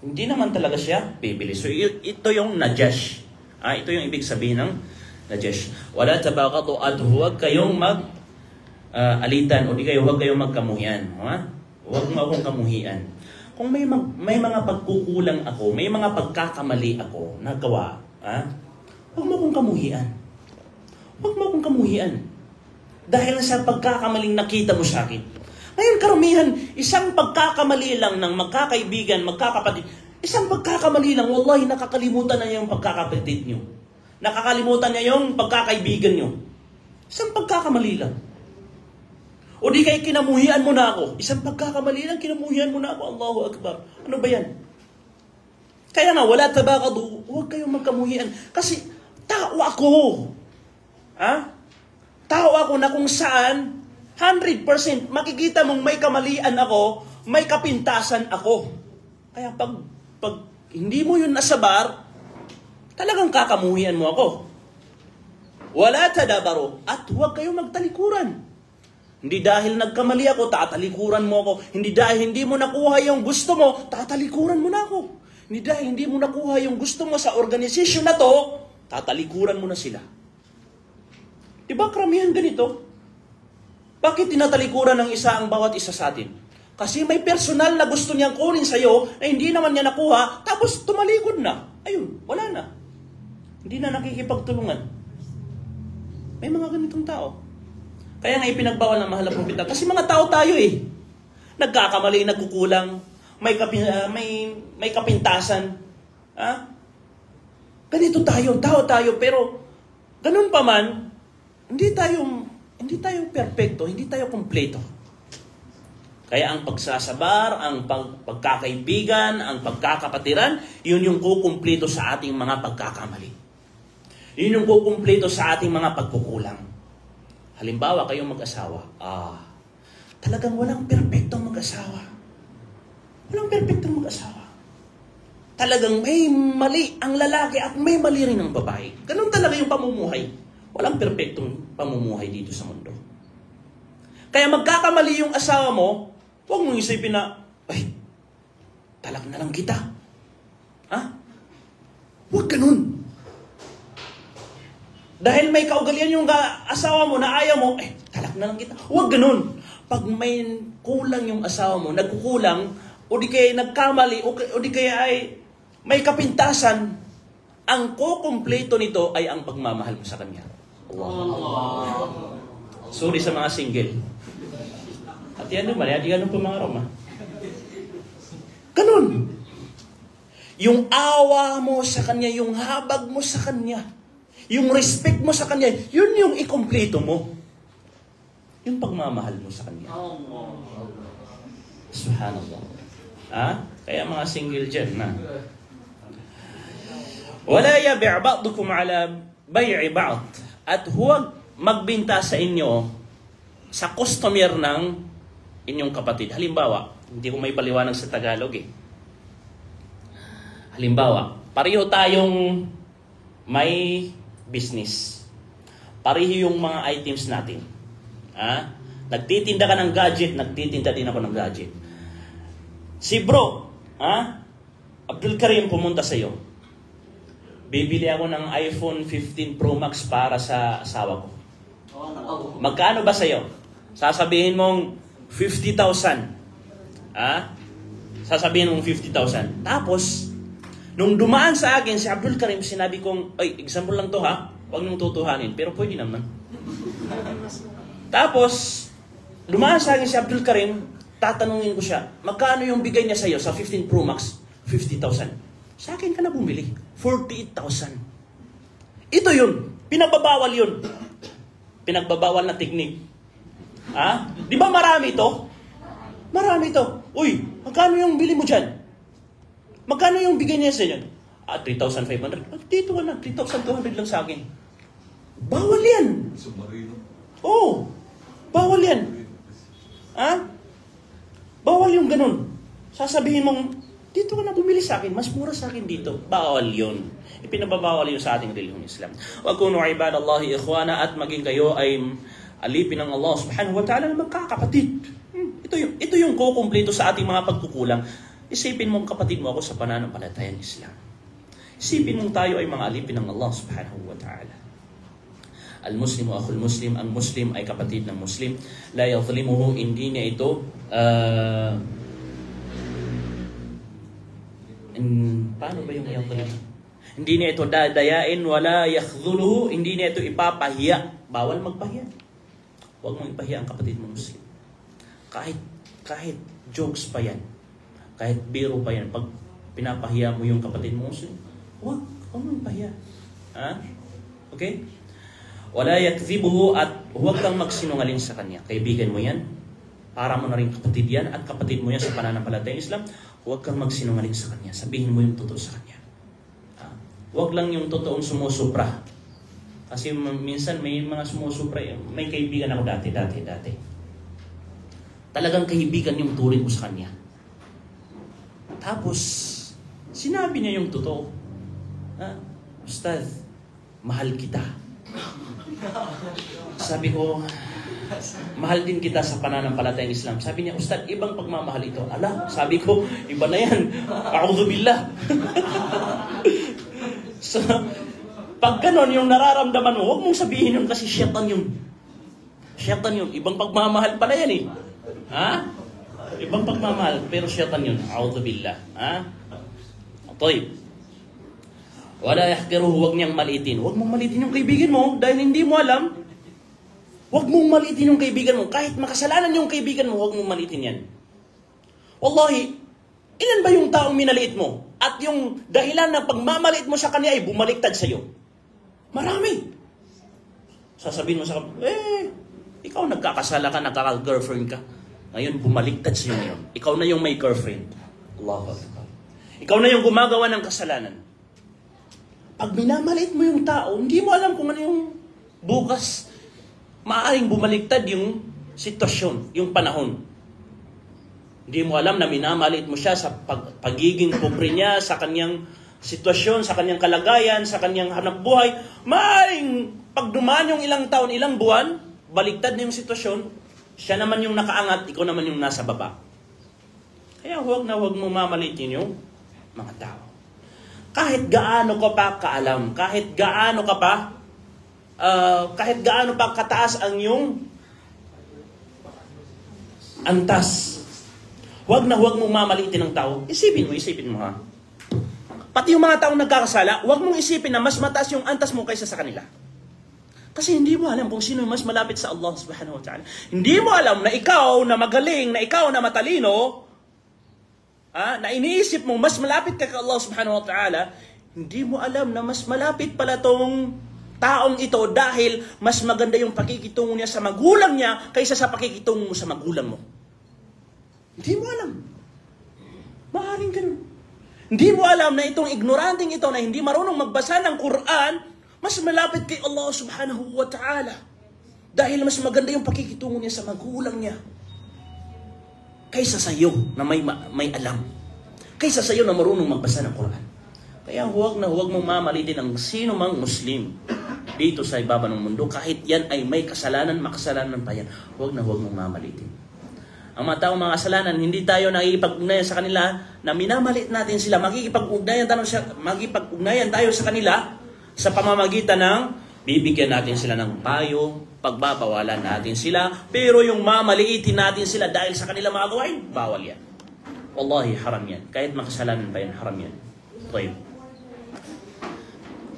hindi naman talaga siya bibili. So, ito yung najash. Ito yung ibig sabihin ng najash. Wala tabaqatu at huwag kayong alitan o di kayo, huwag kayong magkamuhian. Huwag mo akong kamuhian. Kung may mga pagkukulang ako, may mga pagkakamali ako nagawa, huwag mo akong kamuhian. Huwag mo akong kamuhian. Dahil sa pagkakamaling nakita mo sa akin. Ngayon karamihan, isang pagkakamali lang ng magkakaibigan, magkakapatid, isang pagkakamali lang, wallahi nakakalimutan na niya yung pagkakapatid niyo. Nakakalimutan niya yung pagkakaibigan niyo. Isang pagkakamali lang. O di kaya kinamuhian mo na ako. Isang pagkakamali lang, kinamuhian mo na ako. Allahu Akbar. Ano ba yan? Kaya nga, wala tabaqadu. Huwag kayong magkamuhian. Kasi tao ako. Tao ako na kung saan 100% makikita mong may kamalian ako, may kapintasan ako. Kaya pag hindi mo yun nasabar, talagang kakamuhian mo ako. Wala tadabaru. At huwag kayong magtalikuran. Hindi dahil nagkamali ako, tatalikuran mo ako. Hindi dahil hindi mo nakuha yung gusto mo, tatalikuran mo na ako. Hindi dahil hindi mo nakuha yung gusto mo sa organisasyon na to, tatalikuran mo na sila. Diba karamihan ganito? Bakit tinatalikuran ng isa ang bawat isa sa atin? Kasi may personal na gusto niyang kunin sa'yo na hindi naman niya nakuha, tapos tumalikod na. Ayun, wala na. Hindi na nakikipagtulungan. May mga ganitong tao. Kaya nga ipinagbawal ng mahal na propeta. Kasi mga tao tayo eh. Nagkakamali, nagkukulang, may kapintasan. Ha? Ganito tayo, tao tayo, pero ganun pa man, hindi tayo perfecto, hindi tayo kompleto. Kaya ang pagsasabar, ang pagkakaibigan, ang pagkakapatiran, yun yung kukumpleto sa ating mga pagkakamali. Yun yung kukumpleto sa ating mga pagkukulang. Halimbawa, kayong mag-asawa. Talagang walang perfectong mag-asawa. Walang perfectong mag-asawa. Talagang may mali ang lalaki at may mali rin ang babae. Ganun talaga yung pamumuhay. Walang perfectong pamumuhay dito sa mundo. Kaya magkakamali yung asawa mo, huwag mong isipin na, talak na lang kita. Ha? Huwag ganun. Dahil may kaugalian yung asawa mo na ayaw mo, talak na lang kita. Huwag ganun. Pag may kulang yung asawa mo, nagkukulang, o di kaya nagkamali, o di kaya ay may kapintasan, ang kukumpleto nito ay ang pagmamahal mo sa kanya. Allah. Sorry sa mga single. At yan naman, di ganun po mga Roma. Ganun. Yung awa mo sa kanya, yung habag mo sa kanya, yung respect mo sa kanya, yun yung ikumpleto mo. Yung pagmamahal mo sa kanya. Subhanallah. Kaya mga single dyan na. Wala yabi' ba'dukum ala bay'i ba'd. At huwag magbinta sa inyo sa customer ng inyong kapatid. Halimbawa, hindi ko may paliwanag sa Tagalog eh. Halimbawa, pareho tayong may business. Pareho yung mga items natin. Nagtitinda ka ng gadget, nagtitinda din ako ng gadget. Si bro, Abdul Karim pumunta sa iyo. Bibili ako ng iPhone 15 Pro Max para sa asawa ko. Magkano ba sa iyo? Sasabihin mong 50,000. Sasabihin mong 50,000. Tapos, nung dumaan sa akin si Abdul Karim, sinabi kong, example lang to ha, huwag nung tutuhanin, pero pwede naman. Tapos, dumaan sa akin si Abdul Karim, tatanungin ko siya, magkano yung bigay niya sa iyo sa 15 Pro Max? 50,000. Sa akin ka na bumili. 48,000. Ito yun. Pinagbabawal yun. Pinagbabawal na teknik. Di ba marami ito? Marami ito. Uy, magkano yung bili mo dyan? Magkano yung bigay niya sa inyo? 3,500. Dito ka na. 3,200 lang sa akin. Bawal yan. Oo. Bawal yan. Bawal yung ganun. Sasabihin mong, dito ka na bumili sa akin, mas mura sa akin dito. Bawal yun. Ipinababawal yun sa ating relihiyong Islam. Wa kunu ibadallahi ikhwana, at maging kayo ay alipin ng Allah subhanahu wa ta'ala na magkakapatid. Ito yung kukumpleto sa ating mga pagkukulang. Isipin mong kapatid mo ako sa pananampalatayang Islam. Isipin mong tayo ay mga alipin ng Allah subhanahu wa ta'ala. Al-Muslim wa akhul Muslim, ang Muslim ay kapatid ng Muslim. La yadhlimuhu, hindi niya ito paano ba yung yadhlim? Hindi niya ito dadayain, wala yakhdhuluhu, hindi niya ito ipapahiya. Bawal magpahiya. Huwag mong ipahiya ang kapatid mo Muslim. Kahit jokes pa yan, kahit biro pa yan, pag pinapahiya mo yung kapatid mo Muslim, huwag mong ipahiya. Okay? Wala yakdhibuhu, at huwag kang magsinungaling sa kanya. Kaibigan mo yan, para mo na rin kapatid yan, at kapatid mo yan sa pananampalatayang Islam. Huwag kang magsinungaling sa kanya. Sabihin mo yung totoo sa kanya. Huwag lang yung totoong sumusupra. Kasi minsan may mga sumusupra. May kaibigan ako dati. Talagang kaibigan yung turing ko sa kanya. Tapos, sinabi niya yung totoo. Ustaz, mahal kita. Sabi ko, mahal din kita sa pananampalatayang Islam. Sabi niya, Ustad, ibang pagmamahal ito. Ala, sabi ko, iba na yan. A'udzubillah. So, pag ganon yung nararamdaman mo, huwag mong sabihin yun kasi syaitan yun. Syaitan yun. Ibang pagmamahal pala yan eh. Ibang pagmamahal, pero syaitan yun. A'udzubillah. Toy. Wala yahkiruhu, huwag niyang maliitin. Huwag mong maliitin yung kaibigan mo dahil hindi mo alam. Huwag mong maliitin yung kaibigan mo. Kahit makasalanan yung kaibigan mo, huwag mong maliitin yan. Wallahi, ilan ba yung taong minaliit mo? At yung dahilan ng pagmamaliit mo sa kanya ay bumaliktad sa iyo? Marami. Sasabihin mo sa kanya, ikaw nagkakasala ka, nagkaka-girlfriend ka. Ngayon, bumaliktad sa iyo ngayon. Ikaw na yung may girlfriend. Allahu Akbar. Ikaw na yung gumagawa ng kasalanan. Pag minamaliit mo yung tao, hindi mo alam kung ano yung bukas. Maaaring bumaliktad yung sitwasyon, yung panahon. Hindi mo alam na minamaliit mo siya sa pagiging pobre niya, sa kanyang sitwasyon, sa kanyang kalagayan, sa kanyang hanap buhay. Maaaring pag dumaan yung ilang taon, ilang buwan, baliktad na yung sitwasyon, siya naman yung nakaangat, ikaw naman yung nasa baba. Kaya huwag mo mamaliitin yung mga tao. Kahit gaano ka pa kaalam, kahit gaano pa kataas ang iyong antas, huwag mong mamaliitin ng tao. Isipin mo ha. Pati yung mga taong nagkakasala, huwag mong isipin na mas mataas yung antas mo kaysa sa kanila. Kasi hindi mo alam kung sino mas malapit sa Allah subhanahu wa ta'ala. Hindi mo alam na ikaw na magaling, na ikaw na matalino, na iniisip mo mas malapit ka kay Allah subhanahu wa ta'ala, hindi mo alam na mas malapit pala tong taong ito dahil mas maganda yung pakikitungo niya sa magulang niya kaysa sa pakikitungo mo sa magulang mo. Hindi mo alam. Maaaring ganun. Hindi mo alam na itong ignoranting ito na hindi marunong magbasa ng Quran, mas malapit kay Allah subhanahu wa ta'ala. Dahil mas maganda yung pakikitungo niya sa magulang niya kaysa sa iyo na may alam. Kaysa sa iyo na marunong magbasa ng Quran. Kaya huwag mong mamalitin ang sino mang Muslim dito sa ibaba ng mundo. Kahit yan ay may kasalanan, makasalanan pa yan. Huwag mong mamalitin. Ang mga taong mga kasalanan, hindi tayo nakikipag-ugnayan sa kanila na minamalit natin sila. Makikipag-ugnayan tayo sa kanila sa pamamagitan ng bibigyan natin sila ng payo, pagbabawalan natin sila, pero yung mamaliitin natin sila dahil sa kanila mga gawain, bawal yan. Wallahi, haram yan. Kahit makasalanan pa yan, haram yan. Tayyib.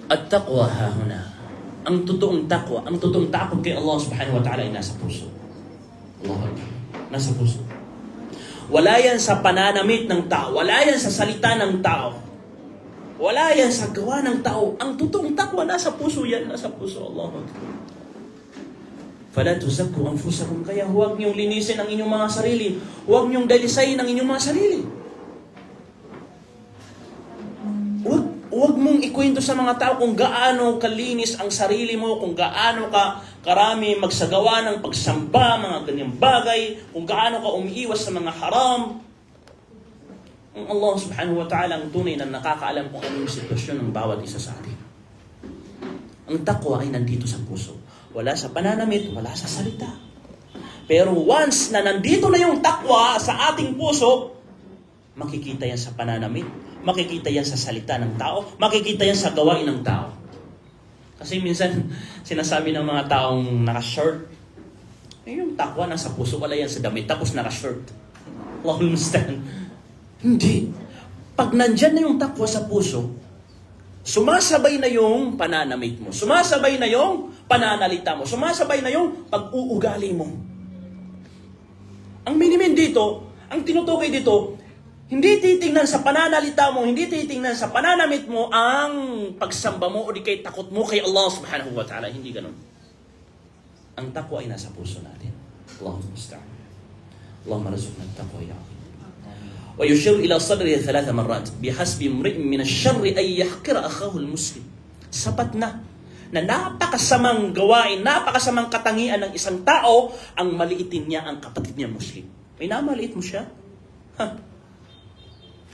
At-taqwa hahuna. Ang totoong takot kay Allah subhanahu wa ta'ala ay nasa puso. Allah, nasa puso. Wala yan sa pananamit ng tao. Wala yan sa salita ng tao. Wala yan sa gawa ng tao. Ang totoong takwa nasa puso yan. Nasa puso. Allah. Fala tuzakku anfusakum. Kaya huwag niyong linisin ang inyong mga sarili. Huwag niyong dalisayin ang inyong mga sarili. Huwag mong ikwento sa mga tao kung gaano kalinis ang sarili mo, kung gaano ka karami magsagawa ng pagsamba, mga ganyang bagay, kung gaano ka umiiwas sa mga haram. Ang Allah subhanahu wa ta'ala ang tunay na nakakaalam kung ano yung sitwasyon ng bawat isa sa atin. Ang takwa ay nandito sa puso. Wala sa pananamit, wala sa salita. Pero once na nandito na yung takwa sa ating puso, makikita yan sa pananamit, makikita yan sa salita ng tao, makikita yan sa gawain ng tao. Kasi minsan, sinasabi ng mga taong naka-shirt, yung takwa nasa puso, wala yan sa damit, tapos naka-shirt. Allahul musta'an. Hindi. Pag nandyan na yung takwa sa puso, sumasabay na yung pananamit mo, sumasabay na yung pananalita mo, sumasabay na yung pag-uugali mo. Ang minimin dito, ang tinutukoy dito, hindi titingnan sa pananalita mo, hindi titingnan sa pananamit mo ang pagsamba mo o di kay takot mo kay Allah subhanahu wa ta'ala. Hindi ganun. Ang takwa ay nasa puso natin. Allahumma musta'an. Allahumma razukna at-taqwa ya Allah. ويشير إلى صدره 3 مرات بحسب امرئ من الشر أن يحقر أخاه المسلم. Sapat na napakasamang gawain, napakasamang katangian ng isang tao ang maliitin niya ang kapatid niya Muslim. Minamaliit mo siya?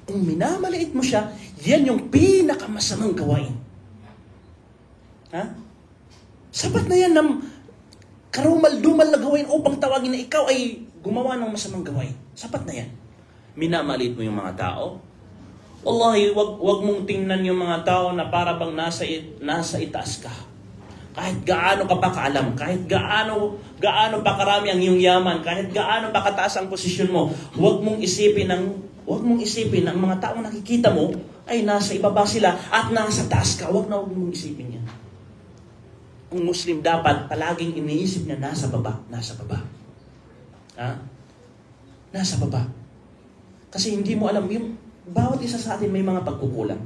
Kung minamaliit mo siya, yan yung pinakamasamang gawain. Sapat na yan ng karumal-dumal na gawain upang tawagin na ikaw ay gumawa ng masamang gawain. Sapat na yan. Minamaliit mo yung mga tao. Wallahi, wag mong tingnan yung mga tao na para bang nasa itaas ka. Kahit gaano ka pa kaalam, kahit gaano pa karami ang iyong yaman, kahit gaano pa kataas ang posisyon mo, wag mong isipin ang mga taong nakikita mo ay nasa ibaba sila at nasa taas ka. Wag mong isipin yan. ang Muslim dapat palaging iniisip na nasa baba. Nasa baba. Kasi hindi mo alam, yung bawat isa sa atin may mga pagkukulang.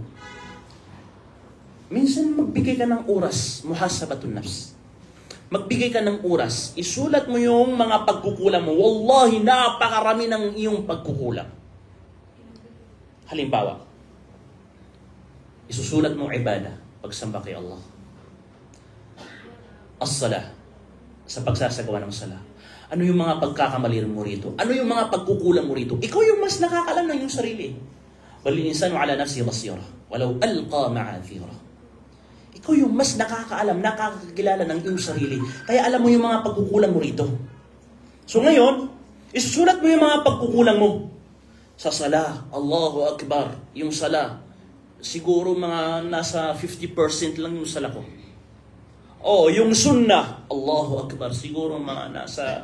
Minsan magbigay ka ng oras, muhasabatun nafs. Magbigay ka ng oras, isulat mo yung mga pagkukulang mo. Wallahi, napakarami ng iyong pagkukulang. Halimbawa, isusulat mo ibadah, pagsamba kay Allah. As-salah, sa pagsasagawa ng salah. Ano yung mga pagkakamali mo rito? Ano yung mga pagkukulang mo rito? Ikaw yung mas nakakalam ng iyong sarili. Walil insanu ala nafsi basira, walau alqa ma'athira. Ikaw yung mas nakakaalam, nakakakilala ng iyong sarili. Kaya alam mo yung mga pagkukulang mo rito. So ngayon, isusulat mo yung mga pagkukulang mo. Sa sala, Allahu Akbar, yung sala, siguro mga nasa 50% lang yung sala ko. O, yung sunnah, Allahu Akbar, siguro mga nasa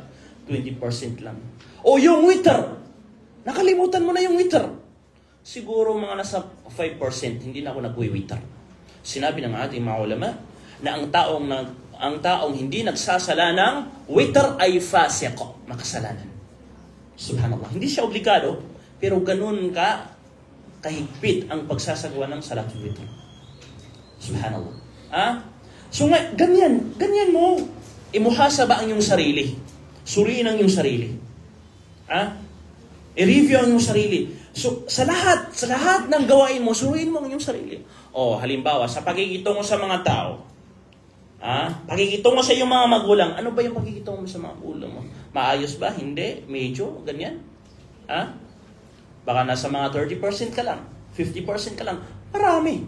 20% lang. O, yung witr, nakalimutan mo na yung witr. Siguro mga nasa 5%, hindi na ako nagwi-witr. Sinabi ng ating mga ulama na ang taong hindi nagsasala ng witr ay fasiq, makasalanan. Subhanallah. Hindi siya obligado, pero ganun ka kahigpit ang pagsasagawa ng salatul witr. Subhanallah. So nga, ganyan mo imuhasaba ang iyong sarili. Suriin ang iyong sarili. I-review ang iyong sarili. So, sa lahat ng gawain mo, suriin mo ang iyong sarili. O, halimbawa, sa pakikitungo sa mga tao, pakikitungo sa iyong mga magulang, ano ba yung pakikitungo mo sa mga magulang mo? Maayos ba? Hindi? Medyo? Ganyan? Baka nasa mga 30% ka lang, 50% ka lang. Marami.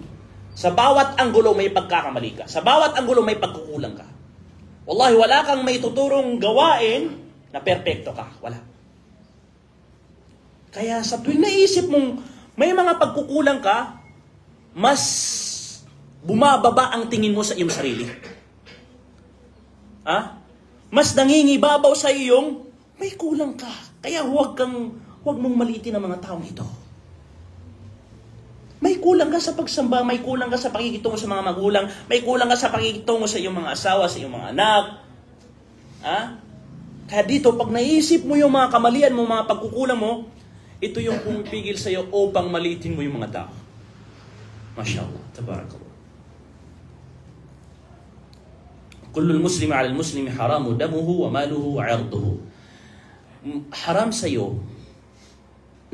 Sa bawat anggulo may pagkakamali ka. Sa bawat anggulo may pagkukulang ka. Wallahi, wala kang may tuturong gawain na perpekto ka. Wala. Kaya sa tuwing naisip mong may mga pagkukulang ka, mas bumababa ang tingin mo sa iyong sarili. Mas nangingibabaw sa iyong may kulang ka. Kaya huwag mong maliitin ang mga taong ito. May kulang ka sa pagsamba, may kulang ka sa pakikitungo sa mga magulang, may kulang ka sa pakikitungo sa iyong mga asawa, sa iyong mga anak. Kaya dito, pag naisip mo yung mga kamalian mo, mga pagkukulang mo, ito yung pumipigil sa iyo upang maliitin mo yung mga tao. MashaAllah. Tabarakallah. Kullul muslimi alal muslimi haramu damuhu wa maluhu wa irduhu. Haram sa iyo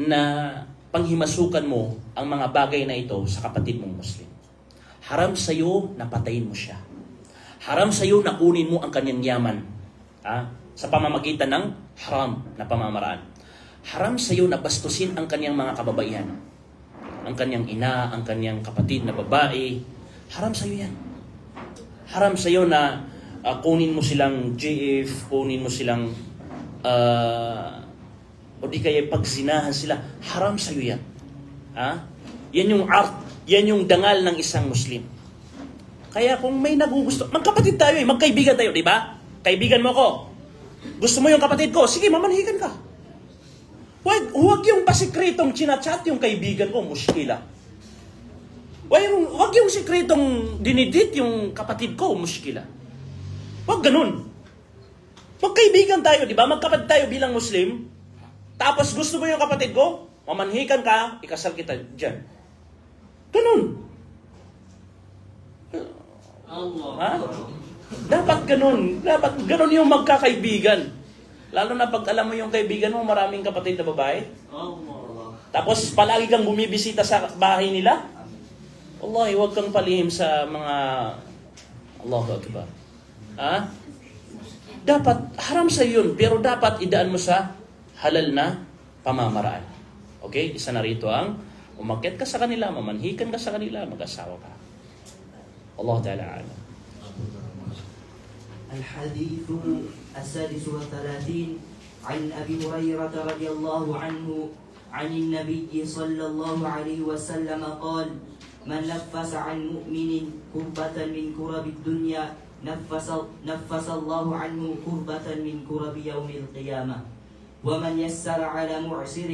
na panghimasukan mo ang mga bagay na ito sa kapatid mong Muslim. Haram sa iyo na patayin mo siya. Haram sa iyo na kunin mo ang kanyang yaman sa pamamagitan ng haram na pamamaraan. Haram sa iyo na bastusin ang kanyang mga kababaihan. Ang kanyang ina, ang kanyang kapatid na babae. Haram sa iyo yan. Haram sa iyo na kunin mo silang GF, kunin mo silang o di kaya pagsinahan sila. Haram sa iyo yan. Yan yung art, yan yung dangal ng isang Muslim. Kaya kung may nagugusto, magkapatid tayo magkaibigan tayo, di ba? Kaibigan mo ko. Gusto mo yung kapatid ko, sige, mamanhikan ka. Huwag yung pasikretong chinachat yung kaibigan ko, muskila. Huwag yung sikretong dinidit yung kapatid ko, muskila. Huwag ganun. Magkaibigan tayo, di ba? Magkapatid tayo bilang Muslim. Tapos gusto mo yung kapatid ko, mamanhikan ka, ikasal kita dyan. Ganun. Dapat ganun. Dapat ganun yung magkakaibigan. Lalo na pag alam mo yung kaibigan mo, maraming kapatid na babae. Tapos palagi kang bumibisita sa bahay nila. Wallahi, huwag kang palihim sa mga Allahu Akbar. Dapat, haram sa yun, pero dapat idaan mo sa halal na pamamaraan. Okay? Isa na rito ang umakyat ka sa kanila, mamanhikan ka sa kanila, mag-asawa ka. Allah Ta'ala alam. الحديث السادس والثلاثين عن أبي هريرة رضي الله عنه عن النبي صلى الله عليه وسلم قال من نفس عن مؤمن كربة من كرب الدنيا نفس الله عنه كربة من كرب يوم القيامة ومن يسر على معسر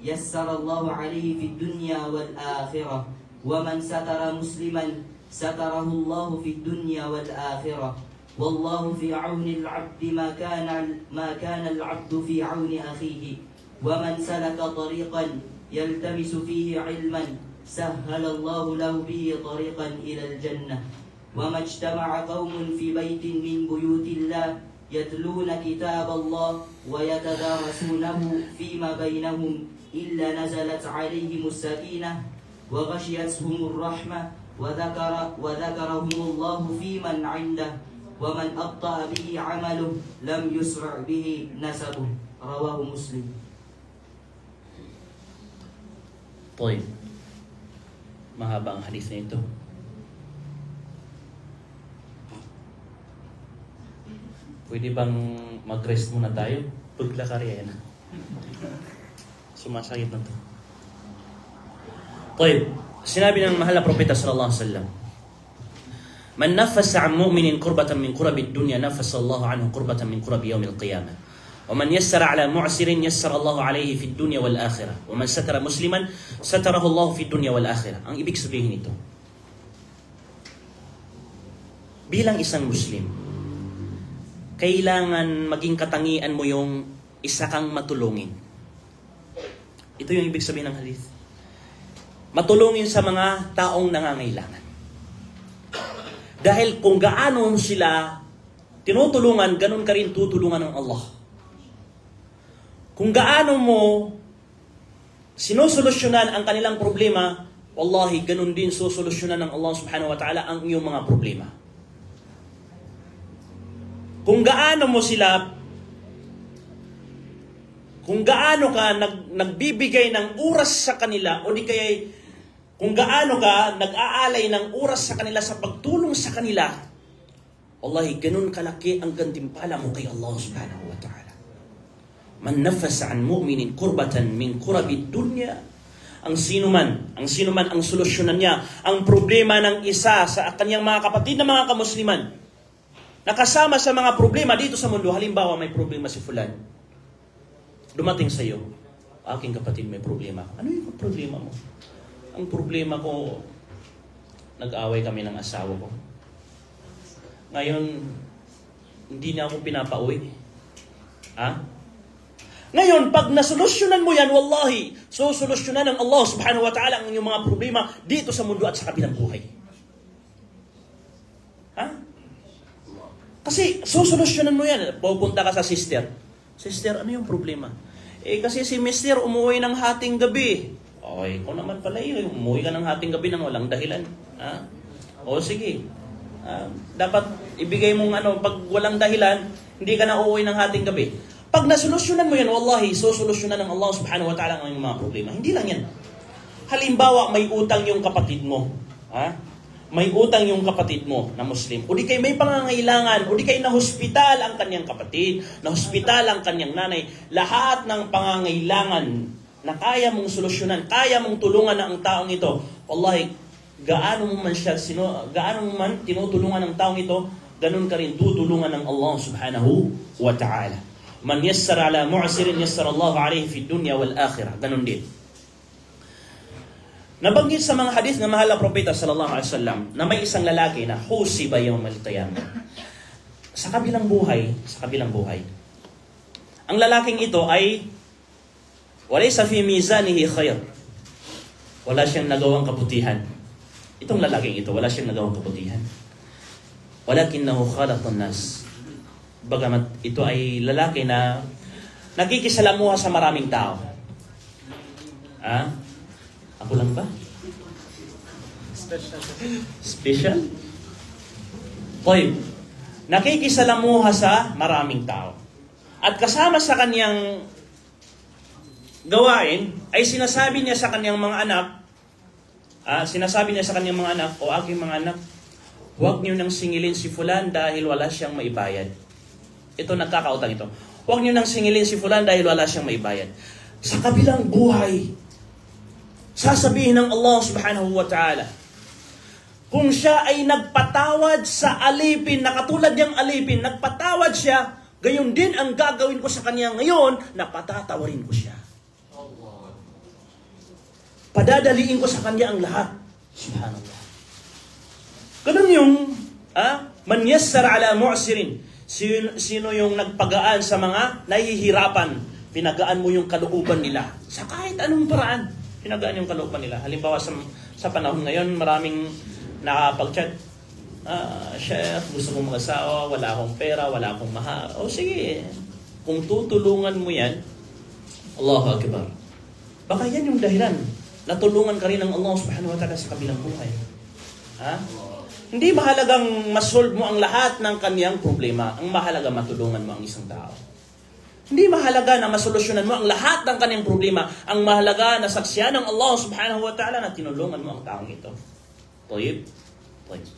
يسر الله عليه في الدنيا والآخرة ومن ستر مسلما ستره الله في الدنيا والآخرة والله في عون العبد ما كان العبد في عون أخيه ومن سلك طريقا يلتمس فيه علما سهل الله له به طريقا إلى الجنة وما اجتمع قوم في بيت من بيوت الله يتلون كتاب الله ويتدارسونه فيما بينهم إلا نزلت عليهم السكينة وغشيتهم الرحمة وذكرهم الله في من عنده ومن أبطأ به عمله لم يسرع به نسبه رواه مسلم. طيب, mahaba ang hadith na ito. Pwede bang mag-rest muna tayo? Paglakari yan. Sumasakit na to. طيب, sinabi ng mahal na propeta sallallahu alaihi wasallam, man nafasa an mu'minin kurbatan min kurabi dunya nafasa Allah anhu kurbatan min kurabi yawmil qiyamah wa man yassara ala mu'sirin yassara Allah alayhi fi dunya wal akhirah wa man satara musliman satarahu Allah fi dunya wal akhirah. Ang ibig sabihin nito, bilang isang Muslim, kailangan maging katangian mo yung isa kang matulungin. Ito yung ibig sabihin ng hadith. Matulungin sa mga taong nangangailangan. Dahil kung gaano sila tinutulungan, ganun ka rin tutulungan ng Allah. Kung gaano mo sinusolusyonan ang kanilang problema, wallahi, ganun din susolusyonan ng Allah subhanahu wa ta'ala ang iyong mga problema. Kung gaano mo sila, kung gaano ka nagbibigay ng oras sa kanila, o di kaya kung gaano ka nag-aalay ng oras sa kanila sa pagtulong sa kanila, wallahi, ganun kalaki ang gantimpala mo kay Allah subhanahu wa ta'ala. Man nafasa an mu'minin kurbatan min kurabi dunya, ang sino man ang solusyonan niya ang problema ng isa sa kanyang mga kapatid na mga kamusliman, nakasama sa mga problema dito sa mundo. Halimbawa, may problema si fulan, dumating sa iyo, aking kapatid, may problema. Ano yung problema mo? Ang problema ko, nag-away kami ng asawa ko. Ngayon, hindi na ako pinapauwi. Ngayon, pag nasolusyonan mo yan, wallahi, solusyonan ng Allah subhanahu wa ta'ala ang inyong mga problema dito sa mundo at sa kabilang buhay. Kasi solusyonan mo yan. Pupunta ka sa sister. Sister, ano yung problema? Kasi si mister umuwi ng hating gabi. Ikaw naman pala yun. Umuwi ka ng hating gabi nang walang dahilan. O sige. Dapat ibigay mong pag walang dahilan, hindi ka na uuwi ng hating gabi. Pag nasolusyonan mo yan, wallahi, solusyonan ng Allah subhanahu wa ta'ala ang mga problema. Hindi lang yan. Halimbawa, may utang yung kapatid mo. May utang yung kapatid mo na Muslim. O di kayo may pangangailangan. O di kayo na-hospital ang kanyang kapatid. Na-hospital ang kanyang nanay. Lahat ng pangangailangan na kaya mong solusyonan, kaya mong tulungan na ang taong ito. Wallahi, gaano mo man tinutulungan ng taong ito, ganun ka rin tutulungan ng Allah subhanahu wa ta'ala. Man yassara ala mu'sirin yassara Allah alayhi fi dunya wal akhirah. Ganun din. Nabanggit sa mga hadith ng mahal na propeta sallallahu alaihi wasallam na may isang lalaki na husiba yawmal qiyamah. Sa kabilang buhay, ang lalaking ito ay walaysa fi mizanihi khair. Wala siyang nagawang kabutihan. Itong lalaking ito, wala siyang nagawang kabutihan. Walakinahu khalaqan nas. Bagamat ito ay lalaki na nakikisalamuha sa maraming tao. Ako lang ba? Special? Toy, nakikisalamuha sa maraming tao. At kasama sa kanyang gawain ay sinasabi niya sa kanyang mga anak, o aking mga anak, huwag niyo nang singilin si fulan dahil wala siyang maibayad. Ito, nagkakautang ito. Huwag niyo nang singilin si fulan dahil wala siyang maibayad. Sa kabilang buhay, sasabihin ng Allah subhanahu wa ta'ala, kung siya ay nagpatawad sa alipin, na katulad niyang alipin, nagpatawad siya, gayon din ang gagawin ko sa kanya ngayon, na patatawarin ko siya. Padadaliin ko sa kanya ang lahat. Subhanallah. Ganun yung Man yassara ala mu'sirin. Sino yung nagpagaan sa mga nahihirapan? Pinagaan mo yung kalooban nila. Sa kahit anong paraan, pinagaan yung kalooban nila. Halimbawa sa panahon ngayon, maraming nakapag-chat. Sheikh, gusto kong mag-asawa, wala akong pera, wala akong mahar. O sige, kung tutulungan mo yan, Allahu Akbar. Baka yan yung dahilan. Natulungan ka rin ng Allah subhanahu wa ta'ala sa kabilang buhay. Ha? Hindi mahalagang masolve mo ang lahat ng kanyang problema. Ang mahalaga matulungan mo ang isang tao. Hindi mahalaga na masolusyonan mo ang lahat ng kanyang problema. Ang mahalaga na saksyan ng Allah subhanahu wa ta'ala na tinulungan mo ang taong ito. Tayyib? Tayyib.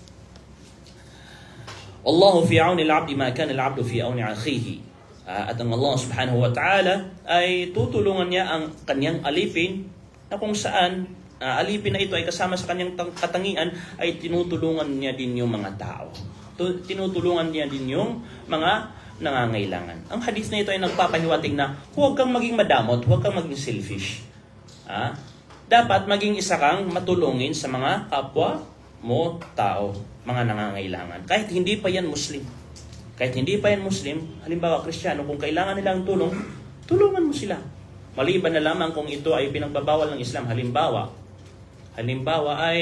Wallahu fi auni al-'abdi ma kana al-'abdu fi auni akhihi. At ang Allah subhanahu wa ta'ala ay tutulungan niya ang kanyang alipin na kung saan alipin na ito ay kasama sa kanyang katangian ay tinutulungan niya din yung mga tao. Tinutulungan niya din yung mga nangangailangan. Ang hadith na ito ay nagpapahiwatig na huwag kang maging madamot, huwag kang maging selfish. Dapat maging isa kang matulungin sa mga kapwa mo tao, mga nangangailangan. Kahit hindi pa yan Muslim. Kahit hindi pa yan Muslim, halimbawa Kristiyano, kung kailangan nilang tulong, tulungan mo sila. Maliban na lamang kung ito ay pinagbabawal ng Islam. Halimbawa ay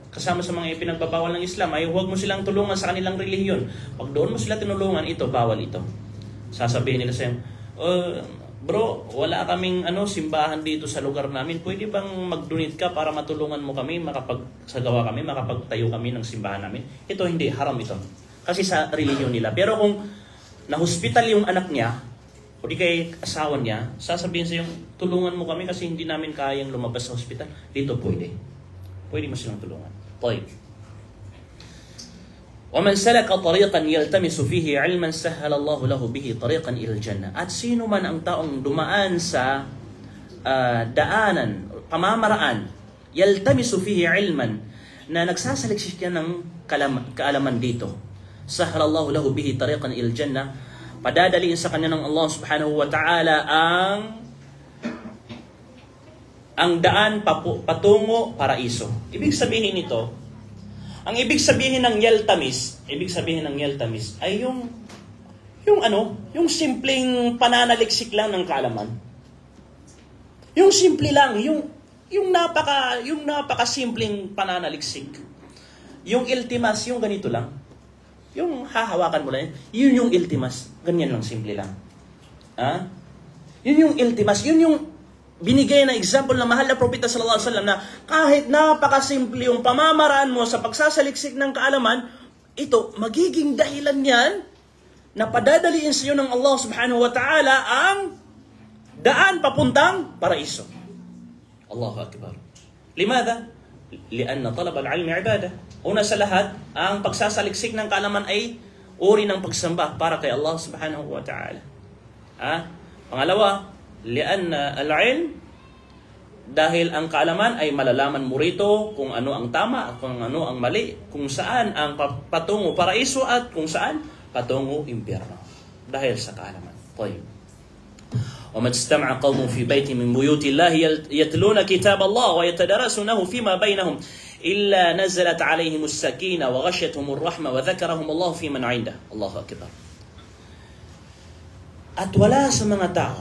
kasama sa mga ipinagbabawal ng Islam ay huwag mo silang tulungan sa kanilang relihiyon. Pag doon mo sila tinulungan, ito, bawal ito. Sasabihin nila sa'yo, bro, wala kaming simbahan dito sa lugar namin. Pwede bang mag-donate ka para matulungan mo kami, makapagsagawa kami, makapagtayo kami ng simbahan namin? Ito hindi, haram ito. Kasi sa relihiyon nila. Pero kung na-hospital yung anak niya, o di kay asawa niya, sasabihin sa'yo, tulungan mo kami kasi hindi namin kayang lumabas sa hospital. Dito pwede. Pwede mo silang tulungan. طيب. وَمَنْ سَلَكَ طَرِيقًا يَلْتَمِسُ فِيهِ عِلْمًا سَهَّلَ اللَّهُ لَهُ بِهِ طَرِيقًا إِلَى الْجَنَّةِ. At sino man ang taong dumaan sa daanan, pamamaraan, يَلْتَمِسُ فِيهِ عِلْمًا, na nagsasaliksik yan ng kaalaman dito. سَهَّلَ اللَّهُ لَهُ بِهِ طَرِيقًا إِلَى الْجَنَّةِ. Padadaliin sa kanya ng Allah subhanahu wa ta'ala ang daan patungo paraiso. Ibig sabihin nito, ang ibig sabihin ng yaltamis ay yung simpleng pananaliksik lang ng kaalaman. Yung simple lang, yung napaka simpleng pananaliksik. Yung iltimas, yung ganito lang. Yung hahawakan mo lang, yun yung iltimas. Ganyan lang, simple lang. Yun yung iltimas, yun yung binigay na example na mahal na propeta sallallahu alaihi wasallam na kahit napakasimple yung pamamaraan mo sa pagsasaliksik ng kaalaman, ito, magiging dahilan yan na padadaliin sa iyo ng Allah subhanahu wa ta'ala ang daan papuntang paraiso. Allahu Akbar. Limada? Lianna talab al-ilmi ibadah. Una sa lahat, ang pagsasaliksik ng kaalaman ay uri ng pagsamba para kay Allah subhanahu wa ta'ala. Pangalawa, lianna al-ilm, dahil ang kaalaman ay malalaman mo rito kung ano ang tama at kung ano ang mali, kung saan ang patungo paraiso at kung saan patungo impyerno. Dahil sa kaalaman. Tayyib. وَمَا اجْتَمَعَ قَوْمٌ فِي بَيْتٍ مِّن بُيُوتِ اللَّهِ يَتْلُونَ كِتَابَ اللَّهِ وَيَتَدَارَسُونَهُ فِيمَا بَيْنَهُمْ إِلَّا نَزَلَتْ عَلَيْهِمُ السَّكِينَةُ وَغَشِيَتْهُمُ الرَّحْمَةُ وَذَكَرَهُمُ اللَّهُ فِي مَنْ عِندَهُ. Allahu Akbar. At wala sa mga tao,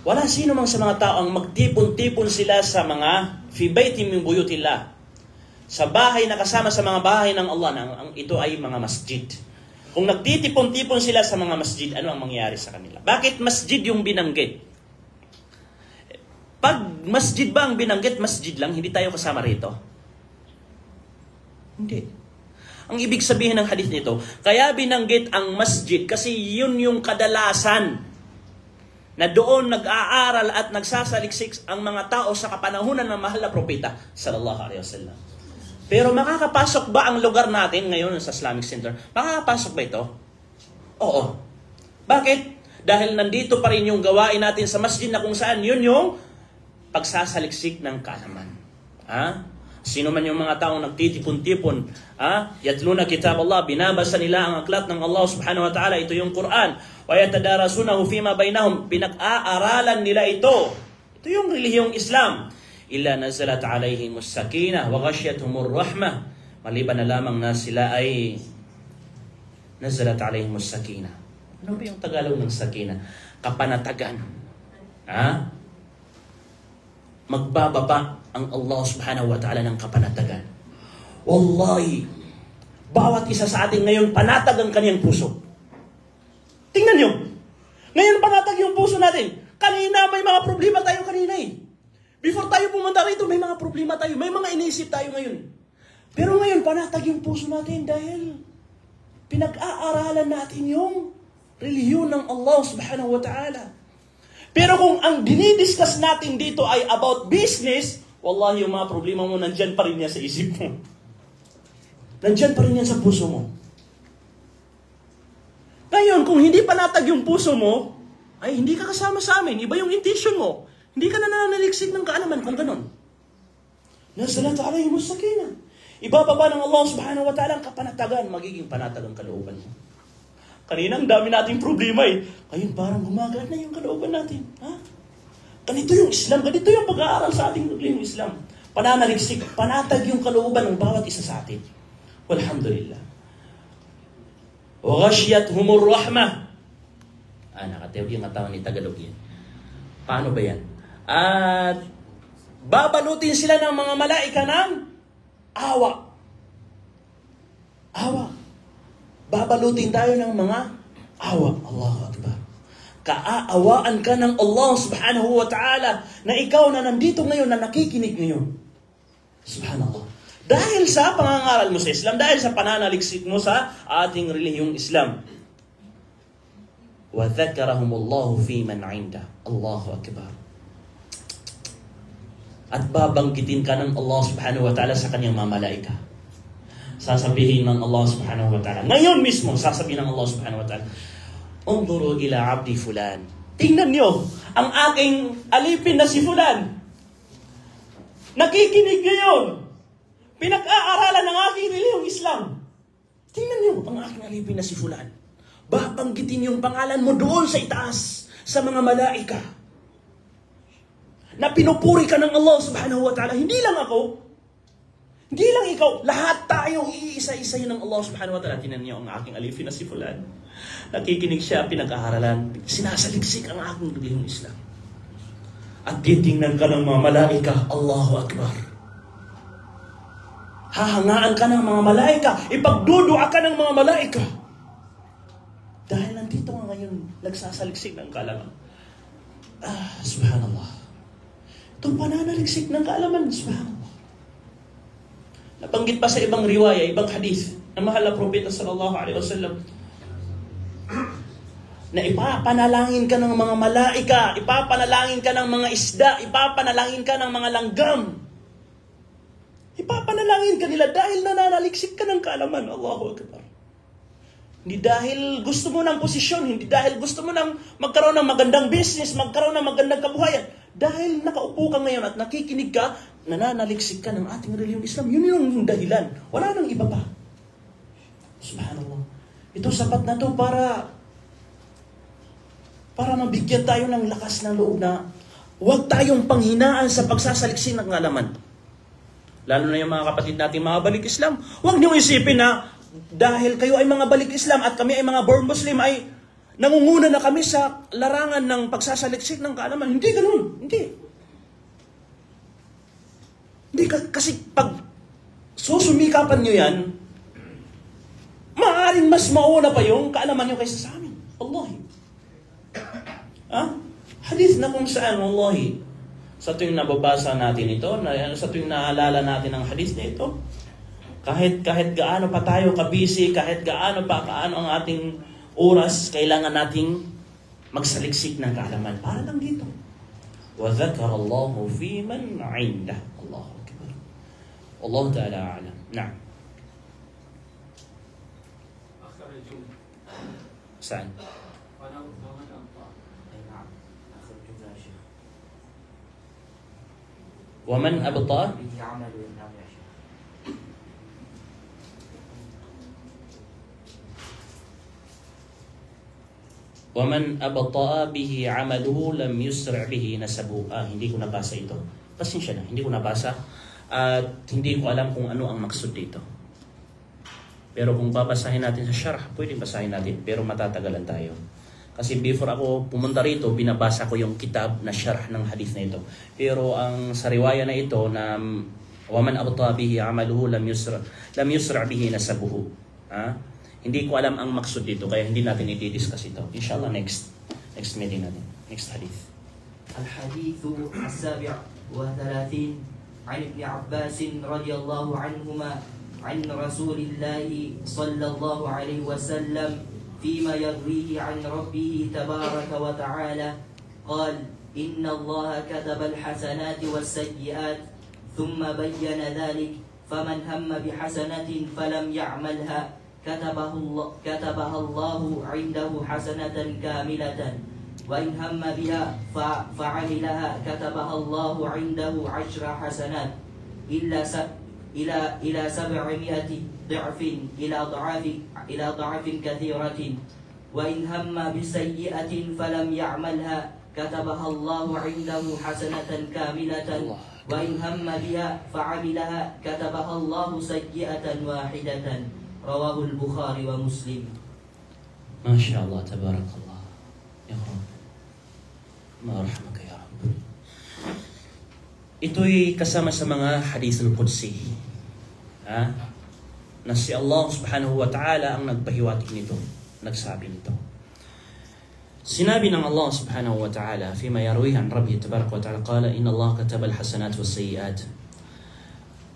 wala sino mang sa mga tao ang magtipon-tipon sila sa mga fi baytin min buyutillah, sa bahay na kasama sa mga bahay ng Allah, ang ito ay mga masjid. Kung nagtitipon-tipon sila sa mga masjid, ano ang mangyayari sa kanila? Bakit masjid yung binanggit? Pag masjid ba ang binanggit, masjid lang, hindi tayo kasama rito? Hindi. Ang ibig sabihin ng hadith nito, kaya binanggit ang masjid kasi yun yung kadalasan na doon nag-aaral at nagsasaliksik ang mga tao sa kapanahunan ng mahal na propeta sallallahu alaihi wasallam. Pero makakapasok ba ang lugar natin ngayon sa Islamic Center? Makakapasok ba ito? Oo. Bakit? Dahil nandito pa rin yung gawain natin sa masjid na kung saan yun yung pagsasaliksik ng kaalaman. Sino man yung mga taong nagtitipon-tipon, yatluna kitab Allah, binabasa nila ang aklat ng Allah subhanahu wa ta'ala, ito yung Quran, wa yatadarasunahu fima bainahum, pinag-aaralan nila ito. Ito yung relihiyong Islam. Illa nazalat alayhimus sakinah wa ghashiyatuhumur rahmah, maliban na lamang na sila ay nazalat alayhimus sakina. Ano ba yung Tagalog ng sakina? Kapanatagan. Ha? Magbababa ang Allah subhanahu wa ta'ala ng kapanatagan. Wallahi, bawat isa sa atin ngayon panatag ang kaniyang puso. Tingnan nyo. Ngayon panatag yung puso natin. Kanina may mga problema tayo kanina eh. Before tayo pumunta rito, may mga problema tayo. May mga iniisip tayo ngayon. Pero ngayon panatag yung puso natin dahil pinag-aaralan natin yung relihiyon ng Allah subhanahu wa ta'ala. Pero kung ang dinidiscuss natin dito ay about business, wallahi yung mga problema mo nandyan pa rin yan sa isip mo. Nandyan pa rin yan sa puso mo. Ngayon, kung hindi panatag yung puso mo, ay hindi ka kasama sa amin. Iba yung intention mo. Hindi ka nananaliksik ng kaalaman kung ganon. Nazalat alayhimus sakina. Ibababa ng Allah subhanahu wa ta'ala ang kapanatagan, magiging panatag ang kalooban mo. Kanina, ang dami nating problema eh. Ngayon, parang gumagaan na yung kalooban natin. Ha? Ganito yung Islam, ganito yung pag-aaral sa ating yung Islam. Pananaliksik, panatag yung kalooban ng bawat isa sa atin. Walhamdulillah. وَغَشْيَتْهُمُ الرَّحْمَةِ. Nakatawag yung katawan ni Tagalog yan. Paano ba yan? At babalutin sila ng mga malaika ng awa. Awa. Babalutin tayo ng mga awa. Allahu Akbar. Kaaawaan ka ng Allah subhanahu wa ta'ala na ikaw na nandito ngayon, na nakikinig ngayon. Subhanallah. Dahil sa pangangaral mo sa Islam, dahil sa pananaliksik mo sa ating relihiyong Islam. وَذَكَرَهُمُ اللَّهُ فِي مَنْ عِنْدَهُ. Allahu Akbar. At babanggitin ka ng Allah subhanahu wa ta'ala sa kanyang mga malaika. Sasabihin ng Allah subhanahu wa ta'ala. Ngayon mismo, sasabihin ng Allah subhanahu wa ta'ala, Unduru ila abdi fulan. Tingnan nyo, ang aking alipin na si fulan. Nakikinig ngayon. Pinag-aaralan ng aking relihiyong Islam. Tingnan nyo, ang aking alipin na si fulan. Babanggitin yung pangalan mo doon sa itaas, sa mga malaika. Na pinupuri ka ng Allah subhanahu wa ta'ala. Hindi lang ako. Hindi lang ikaw. Lahat tayo iisa-isayin ng Allah subhanahu wa ta'ala. Tingnan niyo ang aking alipin na si fulan. Nakikinig siya, pinag-aaralan. Sinasaliksik ang aking relihiyong Islam. At titingnan ka ng mga malaika. Allahu Akbar. Hahangaan ka ng mga malaika. Ipagdudua ka ng mga malaika. Dahil nandito nga ngayon, nagsasaliksik ng kaalaman. Subhanallah. Itong pananaliksik ng kaalaman, subhanallah. Nabanggit pa sa ibang riwaya, ibang hadith, na mahal na propeta sallallahu alaihi wasallam, na ipapanalangin ka ng mga malaika, ipapanalangin ka ng mga isda, ipapanalangin ka ng mga langgam. Ipapanalangin ka nila dahil nananaliksik ka ng kaalaman. Allahu Akbar. Hindi dahil gusto mo ng posisyon, hindi dahil gusto mo ng magkaroon ng magandang business, magkaroon ng magandang kabuhayan. Dahil nakaupo ka ngayon at nakikinig ka, nananaliksik ka ng ating relihiyong Islam. Yun yung dahilan. Wala nang iba pa. Subhanallah. Ito sapat na to para mabigyan tayo ng lakas ng loob na huwag tayong panghinaan sa pagsasaliksik ng kaalaman. Lalo na yung mga kapatid natin mga balik Islam. Huwag niyong isipin na dahil kayo ay mga balik Islam at kami ay mga born Muslim ay nangunguna na kami sa larangan ng pagsasaliksik ng kaalaman. Hindi ganun. Hindi. Hindi kasi pag susumikapan nyo yan, maaaring mas mauna pa yung kaalaman nyo kaysa sa amin. Wallahi. Hadith na kung saan, wallahi, sa tuwing nababasa natin ito, sa tuwing naalala natin ang hadith na ito, kahit gaano pa tayo kabisi, kahit gaano ang ating oras, kailangan nating magsaliksik ng kaalaman. Para lang dito. وَذَكَرَ اللَّهُ فِي مَنْ عِنْدَهُ. Allahu Akbar. Allah Ta'ala a'lam. Na'am. Saan? وَمَنْ أَبْطَى وَمَنْ أَبْطَأَ بِهِ عَمَلُهُ لَمْ يُسْرِعْ بِهِ نَسَبُهُ. Hindi ko nabasa ito. Pasensya na, hindi ko nabasa. At hindi ko alam kung ano ang maksud dito. Pero kung babasahin natin sa syarah, pwedeng basahin natin, pero matatagalan tayo. Kasi before ako pumunta rito, binabasa ko yung kitab na syarah ng hadith na ito. Pero ang sa riwaya na ito na waman abta bihi amaluhu lam yusra bihi nasabuhu. Hindi ko alam ang maksud dito, kaya hindi natin i-discuss ito. Inshallah next meeting natin. Next hadith. الحديث السابع وثلاثين عن ابن عباس رضي الله عنهما عن رسول الله صلى الله عليه وسلم فيما يرويه عن ربه تبارك وتعالى قال إن الله كتب الحسنات والسيئات ثم بين ذلك فمن هم بحسنة فلم يعملها كتبها الله عنده حسنة كاملة وإن هم بها فعملها كتبها الله عنده 10 حسنات إلى 700 ضعف إلى ضعف كثيرة وإن هم بسيئة فلم يعملها كتبها الله عنده حسنة كاملة وإن هم بها فعملها كتبها الله سيئة واحدة رواه البخاري ومسلم. ما شاء الله تبارك الله يا رب ما رحمك يا رب. Ito'y kasama sa mga hadithul qudsi. Na si Allah subhanahu wa ta'ala ang nagpahiwatig nito, nagsabi nito. Sinabi ng Allah subhanahu wa ta'ala fima yarwihi an Rabbi tabaraka wa ta'ala qala inna Allah kataba al-hasanat was sayyi'at.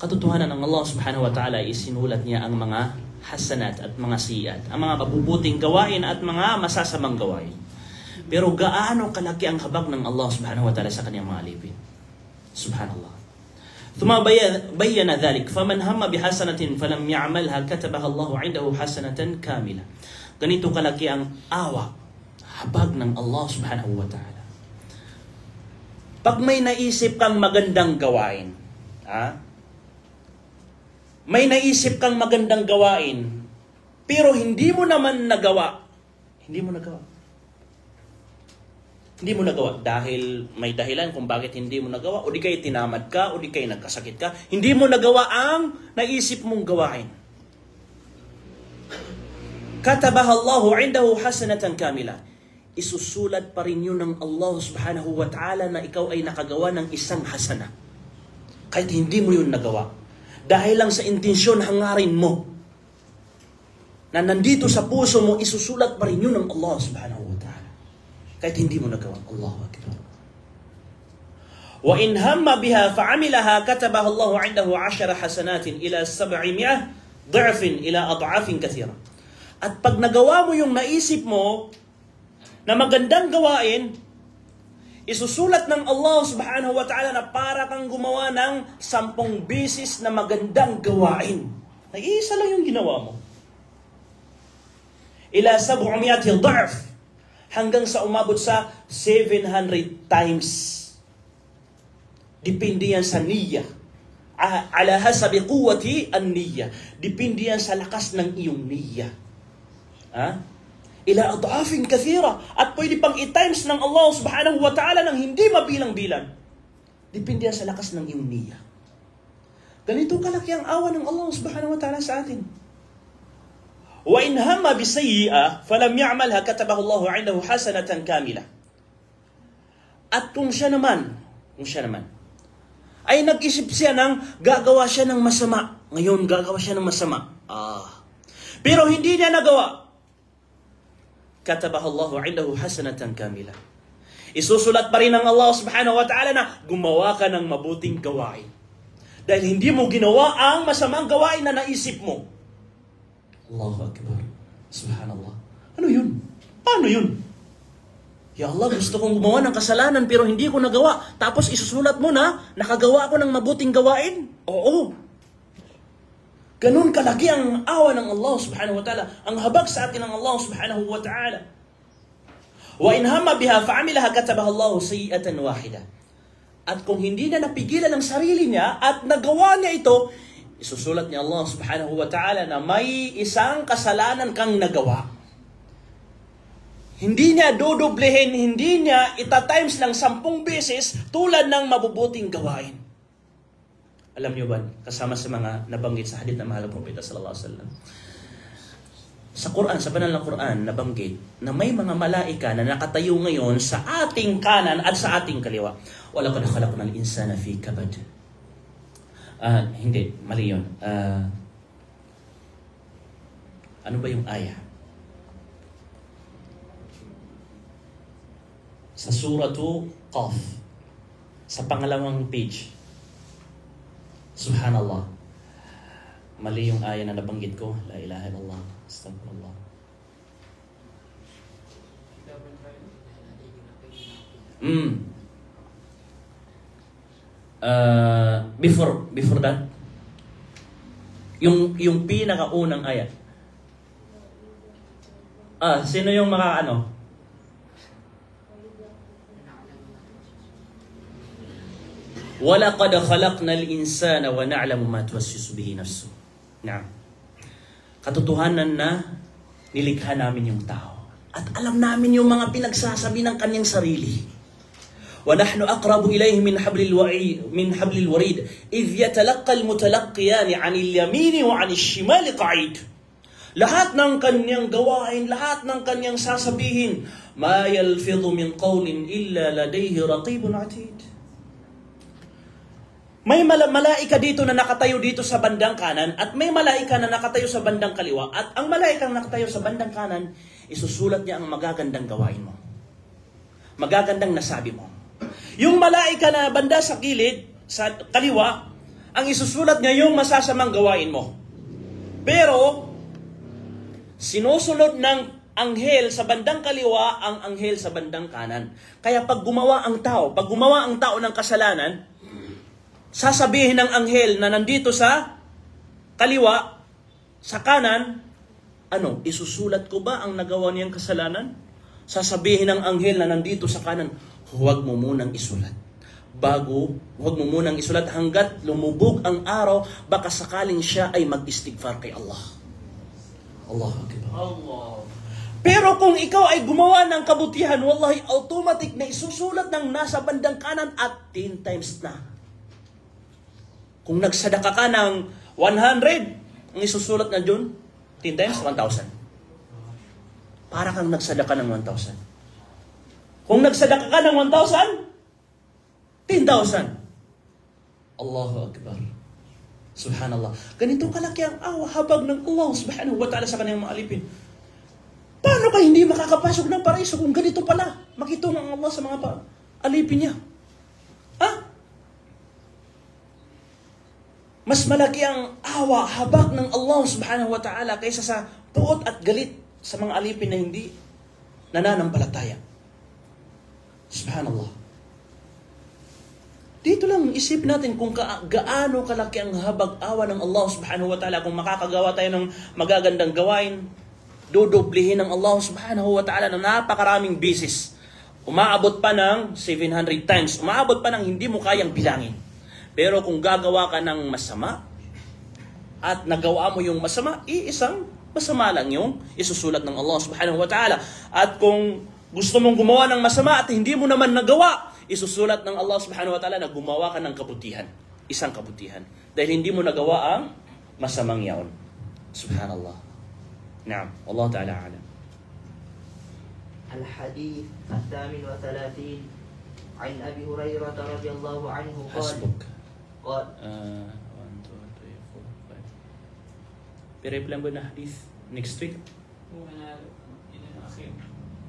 Katotohanan ng Allah subhanahu wa ta'ala ay isinulat niya ang mga hasanat at mga sayyi'at, ang mga mabubuting gawain at mga masasamang gawain. Pero gaano kalaki ang habag ng Allah subhanahu wa ta'ala sa kanyang mga alipin. Subhanallah. ثم بين ذلك فمن هم بحسنة فلم يعملها كتبها الله عنده حسنة كاملة. Ganito kalaki ang awa, habag ng Allah subhanahu wa ta'ala. Pag may naisip kang magandang gawain, may naisip kang magandang gawain, pero hindi mo naman nagawa, hindi mo nagawa dahil may dahilan kung bakit hindi mo nagawa, o di kay tinamad ka, o di kay nagkasakit ka, hindi mo nagawa ang naisip mong gawain. Katabaha Allahu indahu hasanatan kamila. Isusulat pa rin yun ng Allah subhanahu wa ta'ala na ikaw ay nakagawa ng isang hasana. Kahit hindi mo yun nagawa. Dahil lang sa intensyon hangarin mo na nandito sa puso mo, isusulat pa rin yun ng Allah subhanahu wa ta'ala. Kahit hindi mo nagawa. Allahu Akbar. Wa in hamma biha fa'amilaha katabaha Allahu 'indahu 10 hasanatin ila 700 dha'fin ila ad'afin kathira. At pag nagawa mo yung naisip mo na magandang gawain, isusulat ng Allah subhanahu wa ta'ala na para kang gumawa ng 10 beses na magandang gawain. Nag-iisa lang yung ginawa mo. Ila 700 dha'f. Hanggang sa umabot sa 700 times. Depende yan sa niyya. Ala hasabi quwwati an-niyya. Depende yan sa lakas ng iyong niyya. Ila ad'afin kathira. At pwede pang i-times ng Allah subhanahu wa ta'ala ng hindi mabilang-bilang. Depende yan sa lakas ng iyong niyya. Ganito kalaki ang awa ng Allah subhanahu wa ta'ala sa atin. وَإِنْ هَمَّ بِسَيِّئَةٍ فَلَمْ يَعْمَلْهَا كَتَبَهُ اللَّهُ عِنْدَهُ حَسَنَةً كَامِلَةً. At kung siya naman ay nag-isip siya ng gagawa siya ng masama. Ngayon gagawa siya ng masama. Pero hindi niya nagawa. كَتَبَهُ اللَّهُ عِنْدَهُ حَسَنَةً كَامِلَةً. Isusulat pa rin ng Allah subhanahu wa ta'ala na gumawa ka ng mabuting gawain. Dahil hindi mo ginawa ang masamang gawain na naisip mo. Allahu Akbar. Subhanallah. Ano yun? Paano yun? Ya Allah, gusto kong gumawa ng kasalanan pero hindi ko nagawa. Tapos isusulat mo na nakagawa ako ng mabuting gawain? Oo. Ganun kalaki ang awa ng Allah subhanahu wa ta'ala. Ang habag sa atin ng Allah subhanahu wa ta'ala. Wa in hamma biha fa'amilaha katabaha Allahu sayyi'atan wahida. At kung hindi na napigilan ang sarili niya at nagawa niya ito, isusulat ni Allah subhanahu wa ta'ala na may isang kasalanan kang nagawa. Hindi niya dodoblehin, hindi niya itatimes ng 10 beses tulad ng mabubuting gawain. Alam niyo ba, kasama sa mga nabanggit sa hadith ng mahal ng Propeta sallallahu alaihi wasallam, Sa Quran, sa banal na Quran, nabanggit na may mga malaika na nakatayo ngayon sa ating kanan at sa ating kaliwa. وَلَقَدْ خَلَقْنَا الْإِنسَانَ فِي كَبَدٍ. Hindi, mali yun. Ano ba yung ayah? Sa suratu Qaf, sa pangalawang page. Subhanallah. Mali yung ayah na nabanggit ko. La ilaha illallah. Astaghfirullah. Before that, yung pinakaunang ayat. Sino yung makaano? وَلَقَدْ خَلَقْنَا الْإِنسَانَ وَنَعْلَمُ مَا تُوَسْوِسُ بِهِ نَفْسُهُ. Katotohanan na nilikha namin yung tao. At alam namin yung mga pinagsasabi ng kanyang sarili. وَنَحْنُ أَقْرَبُ إِلَيْهِ مِنْ حَبْلِ الْوَرِيدِ إِذْ يَتَلَقَّى الْمُتَلَقِّيَانِ عَنِ الْيَمِينِ وَعَنِ الشِّمَالِ قَعِيدٌ. Lahat ng kanyang gawain, lahat ng kanyang sasabihin, مَا يَلْفِظُ مِنْ قَوْلٍ إِلَّا لَدَيْهِ رَقِيبٌ عَتِيدٌ. May malaika dito na nakatayo dito sa bandang kanan at may malaika na nakatayo sa bandang kaliwa. At ang malaika na nakatayo sa bandang kanan, isusulat niya ang magagandang gawain mo. Magagandang nasabi mo. Yung malaika na banda sa kilid, sa kaliwa, ang isusulat niya yung masasamang gawain mo. Pero, sinusunod ng anghel sa bandang kaliwa ang anghel sa bandang kanan. Kaya pag gumawa ang tao ng kasalanan, sasabihin ng anghel na nandito sa kaliwa, sa kanan, isusulat ko ba ang nagawa niyang kasalanan? Sasabihin ng anghel na nandito sa kanan, huwag mo munang isulat. Huwag mo munang isulat hanggat lumubog ang araw, baka sakaling siya ay mag-istighfar kay Allah. Allahu Akbar. Allah. Pero kung ikaw ay gumawa ng kabutihan, wallahi, automatic na isusulat ng nasa bandang kanan at 10 times na. Kung nagsadaka ka ng 100, ang isusulat na dyan, 10 times, 1,000. Para kang nagsadaka ng 1,000. Kung nagsadaka ka ng 1,000, 10,000. Allahu Akbar. Subhanallah. Ganito kalaki ang habag ng Allah subhanahu wa ta'ala sa kanyang mga alipin. Paano ka hindi makakapasok ng paraiso kung ganito pala? Makitung ang Allah sa mga alipin niya. Mas malaki ang habag ng Allah subhanahu wa ta'ala kaysa sa puot at galit sa mga alipin na hindi nananampalataya. Subhanallah. Dito lang isip natin kung gaano kalaki ang habag-awa ng Allah subhanahu wa ta'ala. Kung makakagawa tayo ng magagandang gawain, dudublihin ng Allah subhanahu wa ta'ala ng napakaraming bisis. Umaabot pa ng 700 times. Umaabot pa ng hindi mo kayang bilangin. Pero kung gagawa ka ng masama at nagawa mo yung masama, isang masama lang yung isusulat ng Allah subhanahu wa ta'ala. At kung gusto mong gumawa ng masama at hindi mo naman nagawa, isusulat ng Allah subhanahu wa ta'ala na gumawa ka ng kabutihan. Isang kabutihan. Dahil hindi mo nagawa ang masamang yaon. Subhanallah. Naam. Allah ta'ala alam. Al-Hadith al-38 عن أبي هريرة رضي الله عنه قال حسبك. قال 1, 2, 3, 4, 5. Pireplan ba na hadith next week?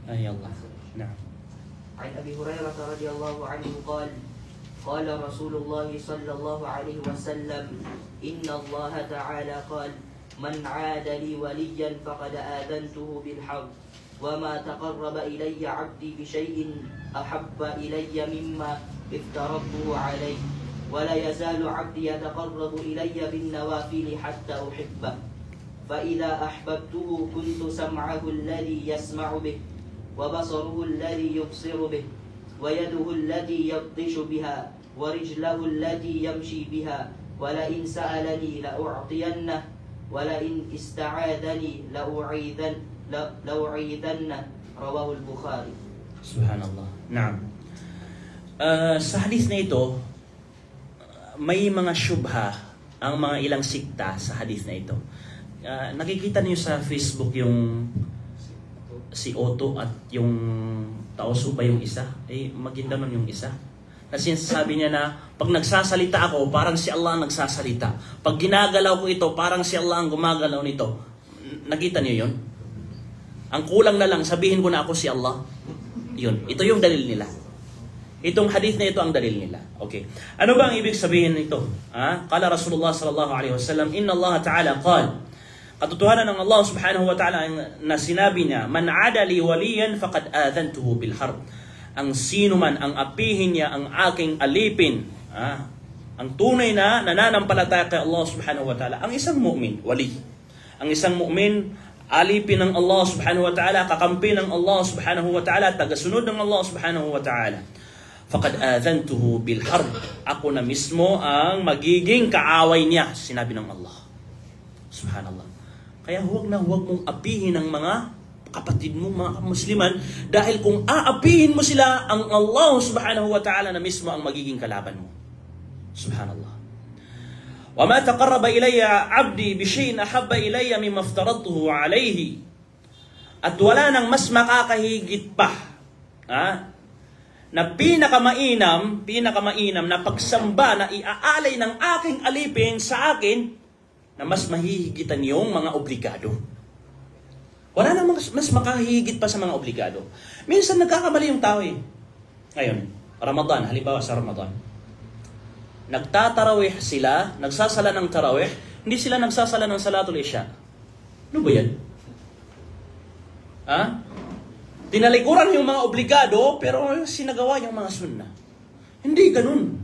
يلا نعم. عن أبي هريرة رضي الله عنه قال قال رسول الله صلى الله عليه وسلم إن الله تعالى قال من عاد لي وليا فقد آذنته بالحرب وما تقرب إلي عبدي بشيء أحب إلي مما افترضته عليه ولا يزال عبدي يتقرب إلي بالنوافل حتى أحبه فإذا أحببته كنت سمعه الذي يسمع به وبصره الذي يبصر به ويده التي يبطش بها ورجله التي يمشي بها ولئن سألني لأعطينه ولئن استعاذني لأعيذنه رواه البخاري. Subhanallah. Naam. Sa hadith na ito, may mga syubha ang mga ilang sikta sa hadith na ito. nakikita niyo sa Facebook yung si Otto at yung Taosu pa yung isa. Maganda nun yung isa. Kasi sabi niya na pag nagsasalita ako, parang si Allah ang nagsasalita. Pag ginagalaw ko ito, parang si Allah ang gumagalaw nito. Nakita niyo yun? Ang kulang na lang, sabihin ko na ako si Allah. Yun. Ito yung dalil nila. Itong hadith na ito ang dalil nila. Okay. Ano ba ang ibig sabihin nito? Qala Rasulullah sallallahu alaihi wasallam, Inna Allah Ta'ala qala, katotohanan ng Allah subhanahu wa ta'ala na sinabi niya, Man adali waliyan faqad adhantuhu bil harb. Ang sino man ang apihin niya ang aking alipin, ang tunay na nananampalataya kay Allah subhanahu wa ta'ala, ang isang mu'min, wali. Ang isang mu'min, alipin ng Allah subhanahu wa ta'ala, kakampi ng Allah subhanahu wa ta'ala, tagasunod ng Allah subhanahu wa ta'ala. Faqad adhantuhu bil harb. Ako na mismo ang magiging kaaway niya, sinabi ng Allah. Subhanallah. Kaya huwag mong apihin ang mga kapatid mo, mga Musliman, dahil kung aapihin mo sila, ang Allah subhanahu wa ta'ala na mismo ang magiging kalaban mo. Subhanallah. وَمَا تَقَرَّبَ إِلَيَّ عَبْدِي بِشَيْءٍ أَحَبَّ إِلَيَّ مِمَّا افْتَرَضْتُهُ عَلَيْهِ. At wala nang mas makakahigit pa na pinakamainam na pagsamba na iaalay ng aking alipin sa akin, na mas mahihigitan yung mga obligado. Wala nang mas makahigit pa sa mga obligado. Minsan nagkakamali yung tao Ngayon, Ramadan, halimbawa sa Ramadan, nagtatarawih sila, nagsasala ng tarawih, hindi sila nagsasala ng salatul isya. Ano ba yan? Tinalikuran yung mga obligado, pero sinagawa yung mga sunnah. Hindi ganun.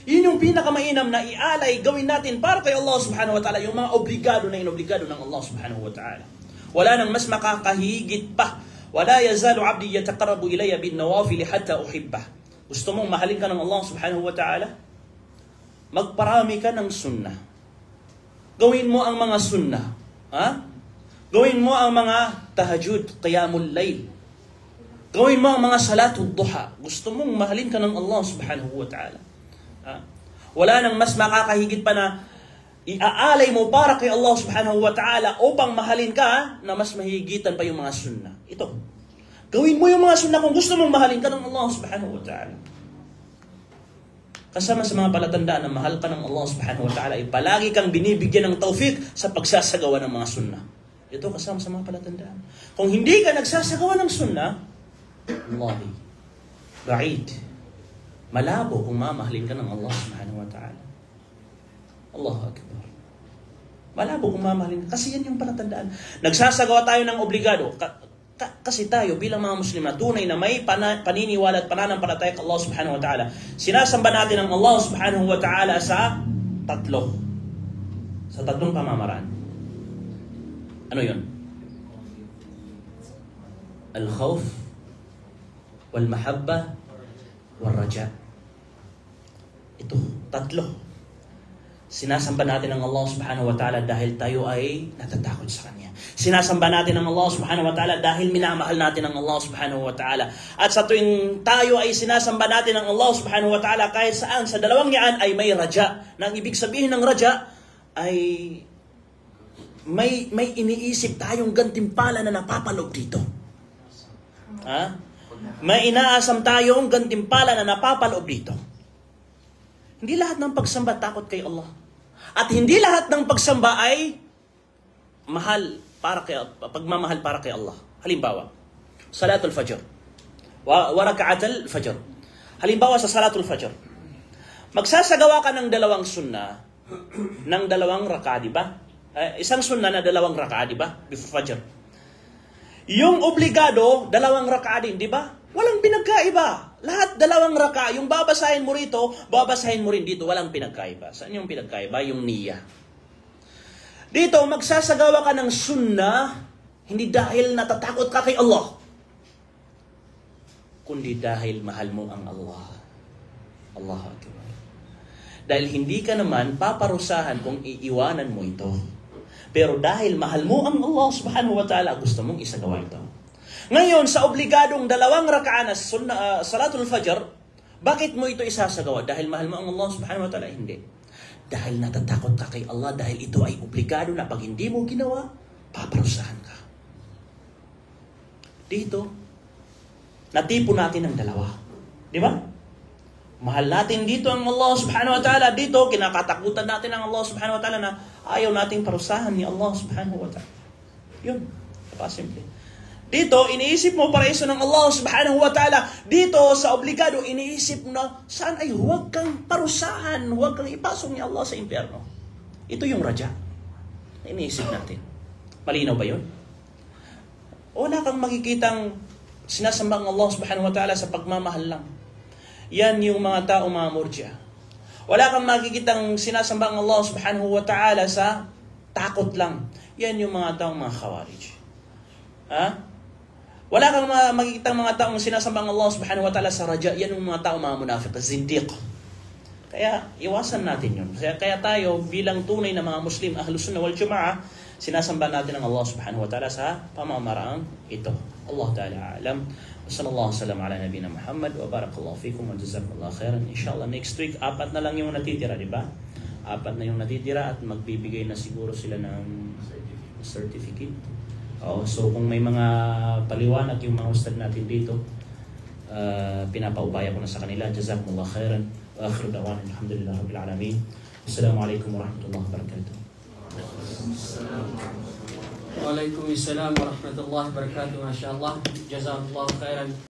Yun yung pinakamainam na ialay, gawin natin para kay Allah subhanahu wa ta'ala, yung mga obligado na inobligado ng Allah subhanahu wa ta'ala. Wala nang mas makakahigit pa. Wala yazalu abdi yataqarrabu ilayya bin nawafil hatta uhibbah. Gusto mong mahalin ka ng Allah subhanahu wa ta'ala? Magparami ka ng sunnah. Gawin mo ang mga sunnah. Gawin mo ang mga tahajjud, qiyamul layl. Gawin mo ang mga salatul duha. Gusto mong mahalin ka ng Allah subhanahu wa ta'ala. Wala nang mas makakahigit pa na iaalay mo para kay Allah subhanahu wa ta'ala upang mahalin ka na mas mahigitan pa yung mga sunnah. Ito. Gawin mo yung mga sunnah kung gusto mong mahalin ka ng Allah subhanahu wa ta'ala. Kasama sa mga palatandaan na mahal ka ng Allah subhanahu wa ta'ala, palagi kang binibigyan ng tawfiq sa pagsasagawa ng mga sunnah. Ito kasama sa mga palatandaan. Kung hindi ka nagsasagawa ng sunnah, Allahi, ba'id. Malabo kung mamahalin ka ng Allah subhanahu wa ta'ala. Allahu Akbar. Malabo kung mamahalin ka. Kasi yan yung palatandaan. Nagsasagawa tayo ng obligado. Kasi tayo bilang mga Muslim na tunay na may paniniwala at pananampalataya kay Allah subhanahu wa ta'ala, sinasamba natin ang Allah subhanahu wa ta'ala sa tatlong pamamaraan. Ano yun? Al-khawf, wal-mahabba, wal-raja. Ito, tatlo. Sinasamba natin ang Allah subhanahu wa ta'ala dahil tayo ay natatakot sa Kanya. Sinasamba natin ang Allah subhanahu wa ta'ala dahil minamahal natin ang Allah subhanahu wa ta'ala. At sa tuwing tayo ay sinasamba natin ang Allah subhanahu wa ta'ala kahit saan, sa dalawang yan ay may raja. Na ang ibig sabihin ng raja ay may iniisip tayong gantimpala na napapaloob dito. May inaasam tayong gantimpala na napapaloob dito. Hindi lahat ng pagsamba takot kay Allah. At hindi lahat ng pagsamba ay pagmamahal para kay Allah. Halimbawa, Salatul Fajr. Wa raka'atul Fajr. Halimbawa sa Salatul Fajr. Magsasagawa ka ng dalawang sunnah, ng dalawang raka'a, di ba? Isang sunnah na dalawang raka'a, di ba? Before Fajr. Yung obligado, dalawang raka'a din, di ba? Walang pinagkaiba. Lahat dalawang raka'a. Yung babasahin mo rito, babasahin mo rin dito. Walang pinagkaiba. Saan yung pinagkaiba? Yung niyya. Dito, magsasagawa ka ng sunnah, hindi dahil natatakot ka kay Allah, kundi dahil mahal mo ang Allah. Allahu Akbar. Dahil hindi ka naman paparusahan kung iiwanan mo ito. Pero dahil mahal mo ang Allah subhanahu wa ta'ala, gusto mong isagawa ito. Ngayon, sa obligadong dalawang raka'an na Salatul Fajr, bakit mo ito isasagawa? Dahil mahal mo ang Allah subhanahu wa ta'ala? Hindi. Dahil natatakot ka kay Allah, dahil ito ay obligado na pag hindi mo ginawa, paparusahan ka. Dito, natipo natin ang dalawa. Di ba? Mahal natin dito ang Allah subhanahu wa ta'ala. Dito, kinakatakutan natin ang Allah subhanahu wa ta'ala na ayaw nating parusahan ni Allah subhanahu wa ta'ala. Yun. Simple. Dito, iniisip mo paraiso ng Allah subhanahu wa ta'ala. Dito, sa obligado, iniisip mo na saan ay huwag kang parusahan, huwag kang ipasok ni Allah sa impyerno. Ito yung raja. Iniisip natin. Malinaw ba yun? Wala kang makikitang sinasamba ang Allah subhanahu wa ta'ala sa pagmamahal lang. Yan yung mga tao mga murji'a. Wala kang makikitang sinasamba ang Allah subhanahu wa ta'ala sa takot lang. Yan yung mga taong mga khawarij. Ha? Wala kang makikitang mga taong sinasamba ang Allah subhanahu wa ta'ala sa raja. Yan yung mga taong mga munafiq, zindiq. Kaya iwasan natin yun. Kaya tayo bilang tunay na mga Muslim, Ahlus Sunnah wal Jama'ah, sinasamba natin ang Allah subhanahu wa ta'ala sa pamamaraang ito. Allah ta'ala alam. Sallallahu sallam ala nabina Muhammad wa barakallahu fikum wa jazakallahu khairan. Inshallah next week 4 na lang yung natitira, di ba? 4 na yung natitira at magbibigay na siguro sila ng certificate. So kung may mga paliwanag yung mga ustad natin dito, pinapaubaya ko na sa kanila. Jazakumullahu khairan. Wa akhiru da'wana alhamdulillahi rabbil alamin. Assalamualaikum warahmatullahi wabarakatuh. Waalaikumsalam warahmatullahi wabarakatuh. Masya Allah. Jazakallahu khairan.